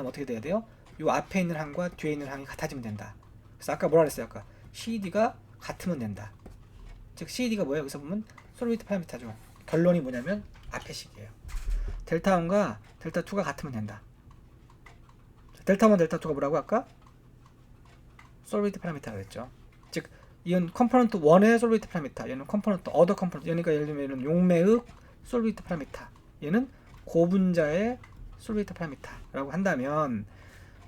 어떻게 돼야 돼요? 요 앞에 있는 항과 뒤에 있는 항이 같아지면 된다. 그래서 아까 뭐라 그랬어요? 아까 CED가 같으면 된다. 즉 CED가 뭐예요? 여기서 보면 솔루비티 파라미터죠. 결론이 뭐냐면 앞에 식이에요. 델타 1과 델타 2가 같으면 된다. 델타 1, 델타 2가 뭐라고 아까? 솔루비티 파라미터가 됐죠. 즉 이건 컴포넌트 1의 솔루비티 파라미터, 얘는 컴포넌트 어더 컴포넌트. 그러니까 예를 들면 용매의 솔루비티 파라미터, 얘는 고분자의 솔루비티 파라미터라고 한다면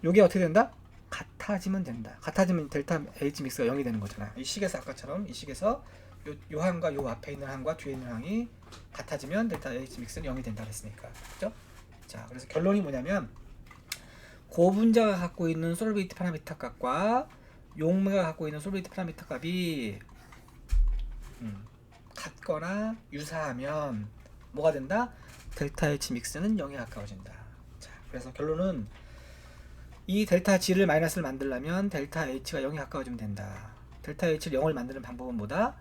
이게 어떻게 된다? 같아지면 된다. 같아지면 델타 H 믹스가 0이 되는 거잖아. 이 식에서 아까처럼 이 식에서 요 항과 요 앞에 있는 항과 뒤에 있는 항이 같아지면 델타 H 믹스는 0이 된다 그랬으니까. 그죠? 자, 그래서 결론이 뭐냐면 고분자가 갖고 있는 솔루비티 파라미터 값과 용매가 갖고 있는 솔루비티 파라미터 값이 같거나 유사하면 뭐가 된다? 델타 H 믹스는 0에 가까워진다. 자, 그래서 결론은 이 델타 G를 마이너스를 만들려면 델타 H가 0에 가까워지면 된다. 델타 H를 0을 만드는 방법은 뭐다?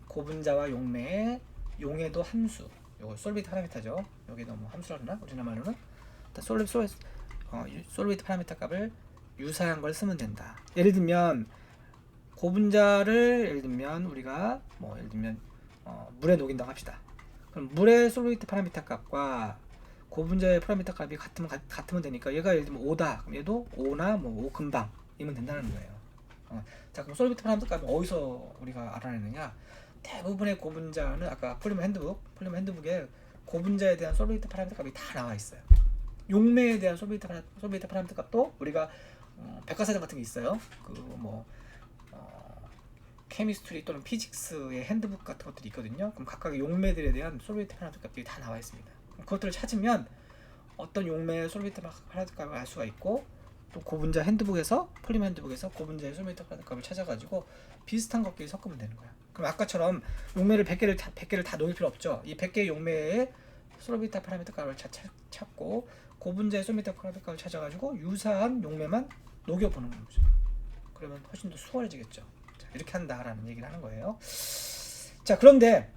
고분자와 용매의 용해도 함수. 요거 솔비트 파라미터죠. 여기도 뭐 함수라 그러나? 우리나라 말로는 솔비트 파라미터 값을 유사한 걸 쓰면 된다. 예를 들면 고분자를 우리가 물에 녹인다고 합시다. 그럼 물의 솔비트 파라미터 값과 고분자의 파라미터 값이 같으면 되니까 얘가 예를 들면 5다. 그럼 얘도 5나 뭐 5 금방이면 된다는 거예요. 자, 그럼 솔비트 파라미터 값은 어디서 우리가 알아내느냐? 대부분의 고분자는 아까 폴리머 핸드북에 고분자에 대한 솔비트 파라미터 값이 다 나와 있어요. 용매에 대한 솔비트 파라미터 값도 우리가 백과사전 같은 게 있어요. 케미스트리 또는 피직스의 핸드북 같은 것들이 있거든요. 그럼 각각의 용매들에 대한 솔비트 파라미터 값들이 다 나와 있습니다. 그것들을 찾으면 어떤 용매의 솔비트 파라미터 값을 알 수가 있고 또 고분자 핸드북에서 폴리머 핸드북에서 고분자의 솔비드 파라미터 값을 찾아가지고 비슷한 것끼리 섞으면 되는 거야. 그럼 아까처럼 용매를 100개를 다 녹일 필요 없죠. 이 100개의 용매에 솔비드 파라미터 값을 찾고 고분자의 솔비드 파라미터 값을 찾아가지고 유사한 용매만 녹여보는 거죠. 그러면 훨씬 더 수월해지겠죠. 자, 이렇게 한다라는 얘기를 하는 거예요. 자, 그런데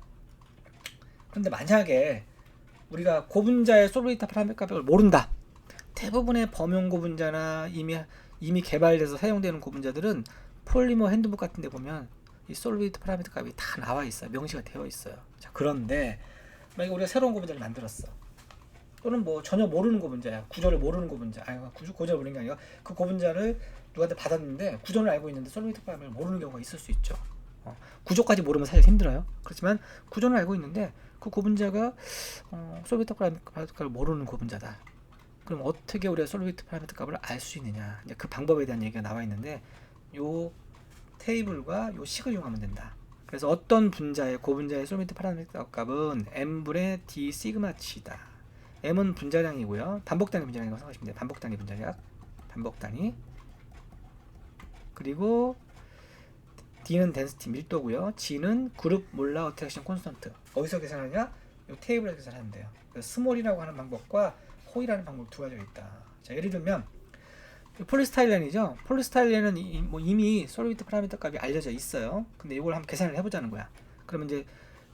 만약에 우리가 고분자의 솔비드 파라미터 값을 모른다. 대부분의 범용 고분자나 이미 개발돼서 사용되는 고분자들은 폴리머 핸드북 같은 데 보면 이 솔비드 파라미터 값이 다 나와 있어요. 명시가 되어 있어요. 자, 그런데 만약에 우리가 새로운 고분자를 만들었어. 또는 뭐 전혀 모르는 고분자야. 구조를 모르는 고분자. 구조를 모르는 게 아니라 그 고분자를 누구한테 받았는데 구조를 알고 있는데 솔비드 파라미터를 모르는 경우가 있을 수 있죠. 구조까지 모르면 사실 힘들어요. 그렇지만 구조는 알고 있는데 그 고분자가 솔비드 파라미터 값을 모르는 고분자다. 그럼 어떻게 우리가 솔비드 파라미터 값을 알 수 있느냐? 이제 그 방법에 대한 얘기가 나와 있는데 요 테이블과 요 식을 이용하면 된다. 그래서 어떤 분자의 고분자의 솔비드 파라미터 값은 m분의 d 시그마치다. m은 분자량이고요. 반복 단위 분자량이라고 생각하시면 돼요. 반복 단위 분자량. 반복 단위. 그리고 d는 덴시티 밀도고요. g는 그룹 몰라 어트랙션 콘스턴트. 어디서 계산하냐? 요 테이블에서 계산하면 돼요. 스몰이라고 하는 방법과 호이라는 방법 두 가지가 있다. 자, 예를 들면 폴리스타일렌이죠. 폴리스타일렌은 이미 솔비드 파라미터 값이 알려져 있어요. 근데 이걸 한번 계산을 해보자는 거야. 그러면 이제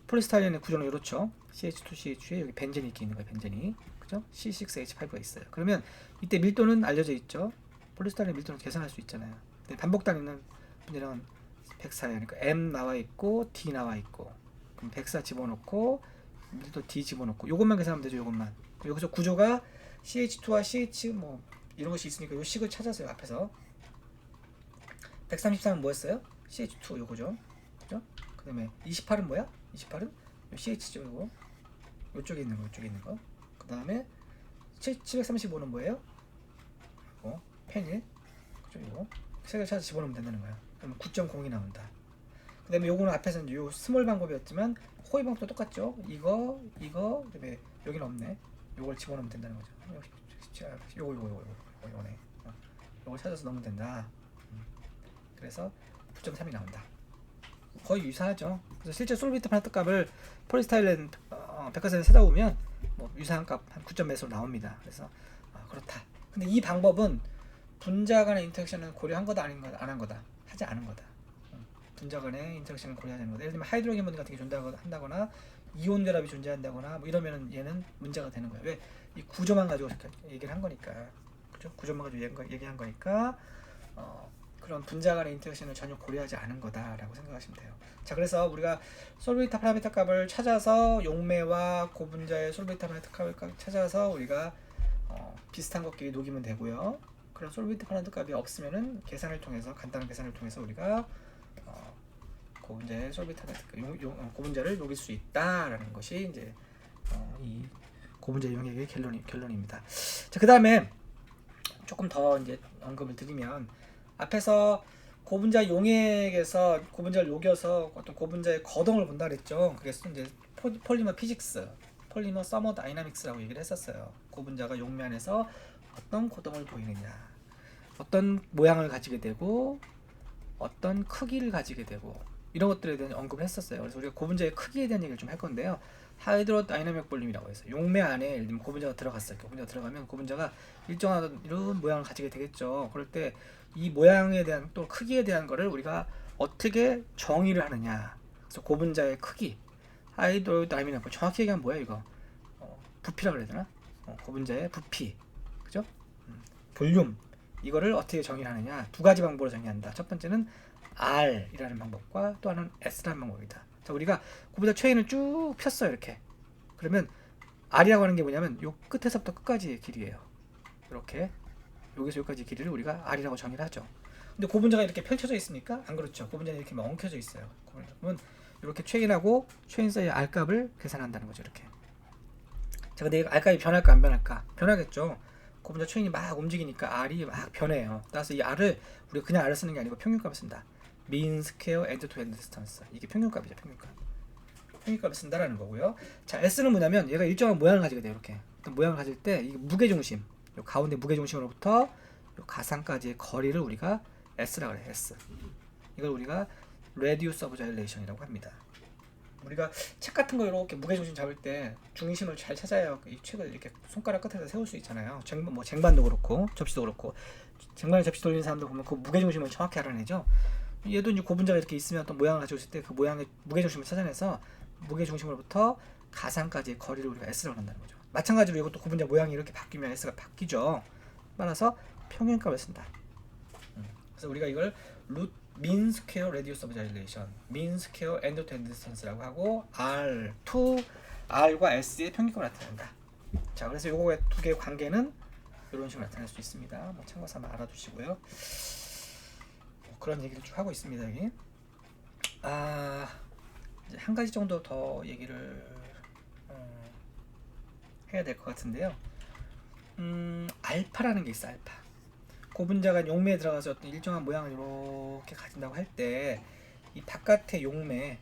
폴리스타일렌의 구조는 이렇죠. CH2CH에 여기 벤젠이 이렇게 있는 거야. 벤젠이, 그죠? C6H5가 있어요. 그러면 이때 밀도는 알려져 있죠. 폴리스타일렌 밀도는 계산할 수 있잖아요. 근데 반복 단위는 분자량은 104예요. 그러니까 M 나와 있고 D 나와 있고, 그럼 104 집어넣고 밀도 D 집어넣고, 요것만 계산하면 되죠. 요것만. 여기서 구조가 CH2와 CH 뭐 이런 것이 있으니까 요 식을 찾았어요. 앞에서 133은 뭐였어요? CH2 요거죠. 그죠? 그 다음에 28은 뭐야? 28은 요 CH죠. 요거 요쪽에 있는 거, 요쪽에 있는 거. 그 다음에 735는 뭐예요? 요거 페닐, 그죠? 요거 색을 찾아서 집어넣으면 된다는 거야. 그러면 9.0이 나온다. 그 다음에 요거는 앞에서 이제 요 스몰 방법이었지만 호이 방법도 똑같죠. 이거 그 다음에 여기는 없네. 요걸 집어넣으면 된다는 거죠. 요거네. 요걸 찾아서 넣으면 된다. 그래서 9.3이 나온다. 거의 유사하죠. 그래서 실제 솔비드 파라미터 값을 폴리스타일렌 백화점에 사다 보면 뭐 유사한 값 한 9.몇으로 나옵니다. 그래서 그렇다. 근데 이 방법은 분자 간의 인터랙션을 고려한 거다 안 한 거다? 하지 않은 거다. 분자 간의 인터랙션을 고려하지 않은 거다. 예를 들면 하이드로겐 본드 같은 게 존재한다거나 이온 결합이 존재한다거나 뭐 이러면은 얘는 문제가 되는 거예요. 왜? 이 구조만 가지고 얘기를 한 거니까. 그죠? 구조만 가지고 얘기한 거니까 그런 분자 간의 인터랙션을 전혀 고려하지 않은 거다라고 생각하시면 돼요. 자, 그래서 우리가 솔비드 파라미터 값을 찾아서 용매와 고분자의 솔비드 파라미터 값을 찾아서 우리가 비슷한 것끼리 녹이면 되고요. 그런 솔비드 파라미터 값이 없으면은 간단한 계산을 통해서 우리가 고분자의 솔비드 파라미터 고분자를 녹일 수 있다라는 것이 이제 이 고분자 용액의 결론입니다. 자, 그 다음에 조금 더 이제 언급을 드리면 앞에서 고분자 용액에서 고분자를 녹여서 어떤 고분자의 거동을 본다 그랬죠. 그래서 이제 폴리머 피직스, 폴리머 서머 다이나믹스라고 얘기를 했었어요. 고분자가 용매 안에서 어떤 거동을 보이느냐, 어떤 모양을 가지게 되고 어떤 크기를 가지게 되고 이런 것들에 대한 언급을 했었어요. 그래서 우리가 고분자의 크기에 대한 얘기를 좀 할 건데요. 하이드로 다이나믹 볼륨이라고 해서 용매 안에 예를 들면 고분자가 들어갔어요. 고분자가 들어가면 고분자가 일정한 이런 모양을 가지게 되겠죠. 그럴 때 이 모양에 대한 또 크기에 대한 거를 우리가 어떻게 정의를 하느냐. 그래서 고분자의 크기, 하이드로 다이나믹 정확히 얘기하면 뭐야 이거? 부피라고 그래야 되나? 고분자의 부피, 그죠? 볼륨, 이거를 어떻게 정의를 하느냐? 두 가지 방법으로 정의한다. 첫 번째는 R이라는 방법과 또 하나는 S라는 방법이다. 자, 우리가 고분자 체인을 쭉 폈어요. 이렇게. 그러면 R이라고 하는 게 뭐냐면 요 끝에서부터 끝까지의 길이에요. 이렇게 여기서 여기까지 길이를 우리가 R이라고 정의를 하죠. 근데 고분자가 이렇게 펼쳐져 있습니까? 안 그렇죠. 고분자는 이렇게 엉켜져 있어요. 그러면 이렇게 체인하고 체인 사이의 R값을 계산한다는 거죠. 이렇게. 자, 근데 R값이 변할까 안 변할까? 변하겠죠. 고분자 체인이 막 움직이니까 R이 막 변해요. 따라서 이 R을 우리가 그냥 R을 쓰는 게 아니고 평균값을 쓴다. mean square end to end distance. 이게 평균값이죠. 평균값을 쓴다라는 거고요. 자, S는 뭐냐면 얘가 일정한 모양을 가지게 돼요. 이렇게 어떤 모양을 가질 때 이 무게중심, 요 가운데 무게중심으로부터 가상까지의 거리를 우리가 S라고 해요. S. 이걸 우리가 Radius of Gyration이라고 합니다. 우리가 책 같은 거 이렇게 무게중심 잡을 때 중심을 잘 찾아야 이 책을 이렇게 손가락 끝에서 세울 수 있잖아요. 쟁반도 그렇고 접시도 그렇고 쟁반에 접시 돌리는 사람들 보면 그 무게중심을 정확히 알아내죠. 얘도 이제 고분자가 이렇게 있으면 어떤 모양을 가지고 있을 때 그 모양의 무게중심을 찾아내서 무게중심으로부터 가상까지의 거리를 우리가 S라고 한다는 거죠. 마찬가지로 이것도 고분자 모양이 이렇게 바뀌면 S가 바뀌죠. 따라서 평균값을 쓴다. 그래서 우리가 이걸 mean square radius of gyrulation, mean square end to end distance라고 하고 R과 S의 평균값을 나타낸다. 자, 그래서 요거 두 개의 관계는 이런 식으로 나타낼 수 있습니다. 뭐 참고해서 한번 알아두시고요. 뭐 그런 얘기를 쭉 하고 있습니다. 여기. 이제 한 가지 정도 더 얘기를 해야 될 것 같은데요. 알파라는 게 있어. 알파. 고분자가 용매에 들어가서 어떤 일정한 모양을 이렇게 가진다고 할 때 이 바깥의 용매가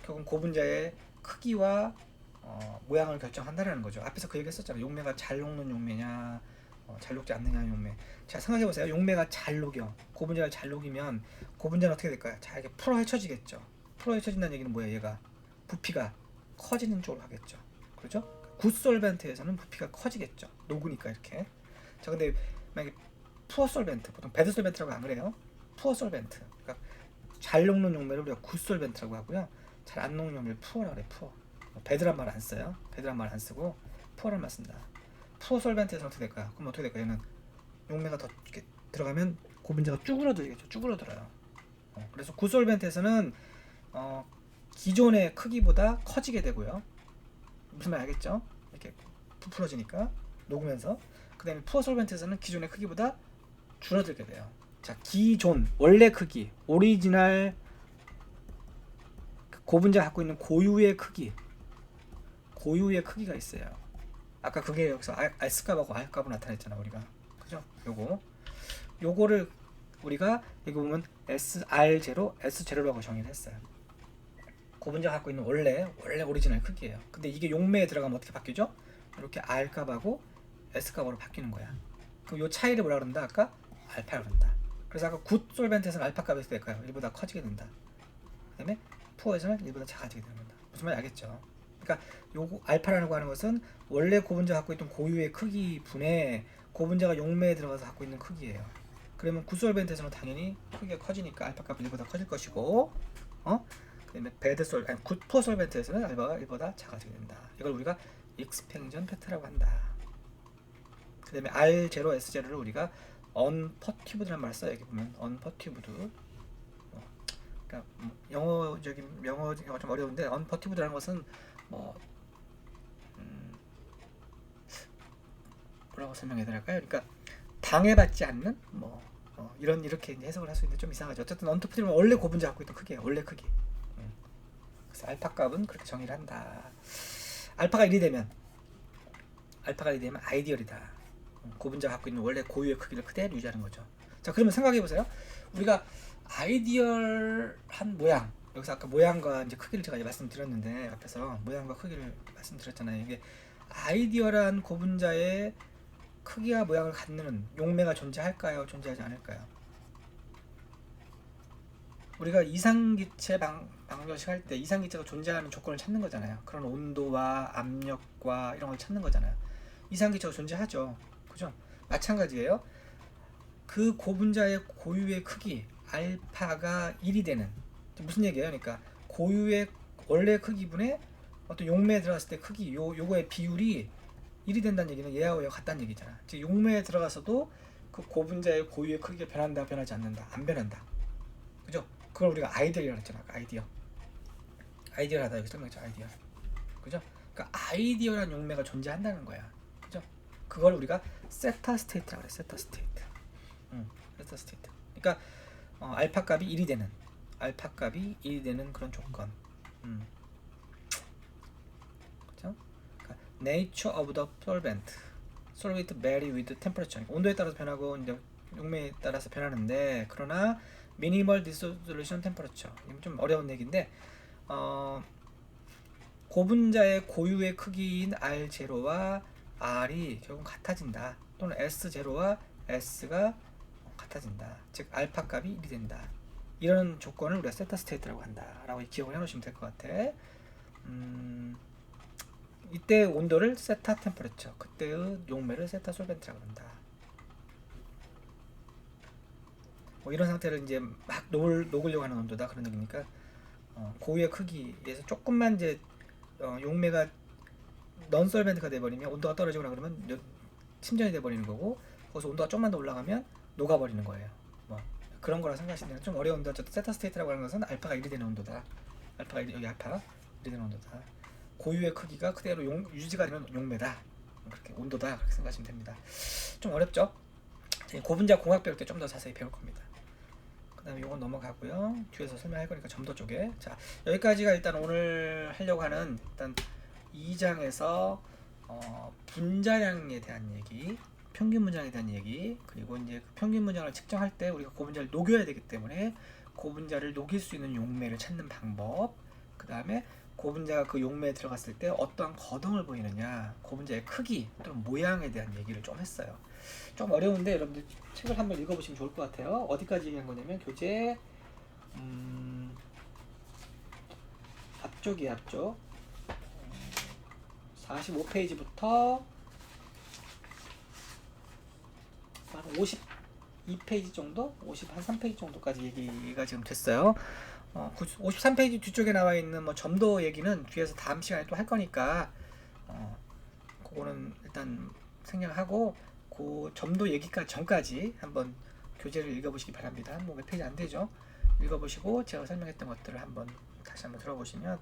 결국 고분자의 크기와 모양을 결정한다라는 거죠. 앞에서 그 얘기 했었잖아요. 용매가 잘 녹는 용매냐 잘 녹지 않느냐 용매. 자, 생각해보세요. 용매가 잘 녹여. 고분자가 잘 녹이면 고분자는 어떻게 될까요? 자, 이렇게 풀어 헤쳐지겠죠. 풀어 헤쳐진다는 얘기는 뭐예요? 얘가 부피가 커지는 쪽으로 하겠죠. 그렇죠? 굿솔벤트에서는 부피가 커지겠죠. 녹으니까 이렇게. 자, 근데 만약에 푸어 솔벤트, 보통 배드 솔벤트라고 안 그래요. 푸어 솔벤트. 그러니까 잘 녹는 용매를 우리가 굿솔벤트라고 하고요. 잘 안 녹는 용매를 푸어라고 그래. 푸어. 배드란 말 안 써요. 배드란 말 안 쓰고 푸어란 말 씁니다. 푸어 솔벤트에서는 어떻게 될까요? 그럼 어떻게 될까요? 얘는 용매가 더 이렇게 들어가면 고분자가 쭈그러들겠죠. 쭈그러들어요. 그래서 굿솔벤트에서는 기존의 크기보다 커지게 되고요. 무슨 말 알겠죠? 이렇게 부풀어지니까 녹으면서. 그 다음에 푸어 솔벤트에서는 기존의 크기보다 줄어들게 돼요. 자, 기존 원래 크기, 오리지널 고분자가 갖고 있는 고유의 크기가 있어요. 아까 그게 여기서 S값하고 R값을 나타냈잖아 우리가. 그죠? 요거를 우리가 여기 보면 SR0, S0라고 정의를 했어요. 고분자가 갖고 있는 원래 오리지널 크기예요. 근데 이게 용매에 들어가면 어떻게 바뀌죠? 이렇게 R값하고 S값으로 바뀌는 거야. 그럼 요 차이를 뭐라 그런다? 아까 알파라고 그런다. 그래서 아까 굿 솔벤트에서는 알파 값이 어떻게 될까요? 1보다 커지게 된다. 그 다음에 푸어에서는 1보다 작아지게 된다. 무슨 말인지 알겠죠? 그러니까 요거 알파라고 하는 것은 원래 고분자가 갖고 있던 고유의 크기 분의 고분자가 용매에 들어가서 갖고 있는 크기예요. 그러면 굿 솔벤트에서는 당연히 크기가 커지니까 알파 값이 1보다 커질 것이고 그다음에 굿 푸어 솔벤트에서는 알파가 1보다 작아지게 된다. 이걸 우리가 익스팽전 팩트라고 한다. 그 다음에 R0, S0를 우리가 unperturbed라는 말을 써요. 여기 보면 unperturbed. 그러니까 영어가 좀 어려운데 unperturbed라는 것은 뭐라고 설명해야 될까요? 그러니까 방해받지 않는 이렇게 해석을 할 수 있는데 좀 이상하죠. 어쨌든 unperturbed는 원래 고분자 갖고 있던 크기예요. 원래 크기. 그래서 알파 값은 그렇게 정의를 한다. 알파가 1이 되면 아이디얼이다. 고분자가 갖고 있는 원래 고유의 크기를 그대로 유지하는 거죠. 자, 그러면 생각해 보세요. 우리가 아이디얼한 모양, 여기서 아까 모양과 이제 크기를 제가 말씀드렸는데 앞에서 모양과 크기를 말씀드렸잖아요. 이게 아이디얼한 고분자의 크기와 모양을 갖는 용매가 존재할까요? 존재하지 않을까요? 우리가 이상기체 방정식 할 때 이상기체가 존재하는 조건을 찾는 거잖아요. 그런 온도와 압력과 이런 걸 찾는 거잖아요. 이상기체가 존재하죠. 그죠? 마찬가지예요. 그 고분자의 고유의 크기 알파가 1이 되는, 무슨 얘기예요? 그러니까 고유의 원래 크기분의 어떤 용매에 들어갔을 때 크기 요거의 비율이 1이 된다는 얘기는 얘하고 얘가 같다는 얘기잖아. 즉 용매에 들어가서도 그 고분자의 고유의 크기가 변한다 변하지 않는다? 안 변한다. 그죠? 그걸 우리가 아이디어라고 했잖아. 아이디어하다 여기 설명했죠. 아이디어. 그죠? 그러니까 아이디어란 용매가 존재한다는 거야. 그죠? 그걸 우리가 세타 스테이트라고 그래. 세타 스테이트. 세타 스테이트. 그러니까 알파 값이 1이 되는 그런 조건. 그죠? 그러니까 nature of the solvent vary with temperature. 온도에 따라서 변하고 이제 용매에 따라서 변하는데, 그러나 minimal dissolution temperature. 이건 좀 어려운 얘기인데 고분자의 고유의 크기인 R0와 R이 결국 같아진다. 또는 S0와 S가 같아진다. 즉 알파 값이 1이 된다. 이런 조건을 우리가 세타 스테이트라고 한다라고 기억을 해놓으시면 될 것 같아. 이때 온도를 세타 템퍼레처, 그때의 용매를 세타 솔벤트라고 한다. 뭐 이런 상태를 이제 막 녹으려고 하는 온도다 그런 얘기니까 고유의 크기에서 조금만 이제 용매가 넌 솔벤트가 돼버리면 온도가 떨어지거나 그러면 침전이 돼버리는 거고, 거기서 온도가 좀만 더 올라가면 녹아버리는 거예요. 뭐 그런 거라 생각하시면 좀 어려운데 어쨌든 세타 스테이트라고 하는 것은 알파가 1이 되는 온도다. 알파가 1, 여기 알파 1이 되는 온도다. 고유의 크기가 그대로 유지가 되는 용매다. 그렇게 온도다 그렇게 생각하시면 됩니다. 좀 어렵죠? 고분자 공학 배울 때 좀 더 자세히 배울 겁니다. 그 다음에 이건 넘어가고요. 뒤에서 설명할 거니까 점도 쪽에. 자, 여기까지가 일단 오늘 하려고 하는 일단 2장에서 분자량에 대한 얘기, 평균 분자량에 대한 얘기, 그리고 이제 그 평균 분자량을 측정할 때 우리가 고분자를 녹여야 되기 때문에 고분자를 녹일 수 있는 용매를 찾는 방법, 그 다음에 고분자가 그 용매에 들어갔을 때 어떠한 거동을 보이느냐, 고분자의 크기 또는 모양에 대한 얘기를 좀 했어요. 좀 어려운데 여러분들 책을 한번 읽어보시면 좋을 것 같아요. 어디까지 얘기한 거냐면 교재 앞쪽이에요. 앞쪽 45페이지부터 한 52페이지 정도? 53페이지 정도까지 얘기가 지금 됐어요. 53페이지 뒤쪽에 나와 있는 뭐 점도 얘기는 뒤에서 다음 시간에 또 할 거니까 그거는 일단 생략하고 그 점도 얘기까지 전까지 한번 교재를 읽어보시기 바랍니다. 뭐 몇 페이지 안 되죠? 읽어보시고 제가 설명했던 것들을 한번 다시 한번 들어보시면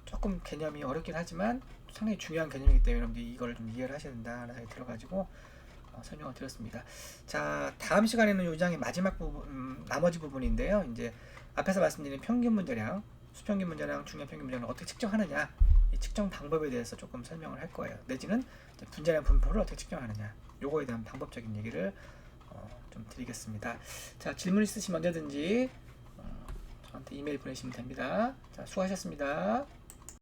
조금 개념이 어렵긴 하지만 상당히 중요한 개념이기 때문에 여러분들이 이걸 좀 이해를 하셔야 된다는 생각이 들어가지고 설명을 드렸습니다. 자, 다음 시간에는 이 장의 마지막 부분, 나머지 부분인데요. 이제 앞에서 말씀드린 평균 분자량, 수평균 분자량, 중간 평균 분자량을 어떻게 측정하느냐, 이 측정 방법에 대해서 조금 설명을 할 거예요. 내지는 분자량 분포를 어떻게 측정하느냐, 요거에 대한 방법적인 얘기를 좀 드리겠습니다. 자, 질문 있으시면 언제든지 저한테 이메일 보내시면 됩니다. 자, 수고하셨습니다.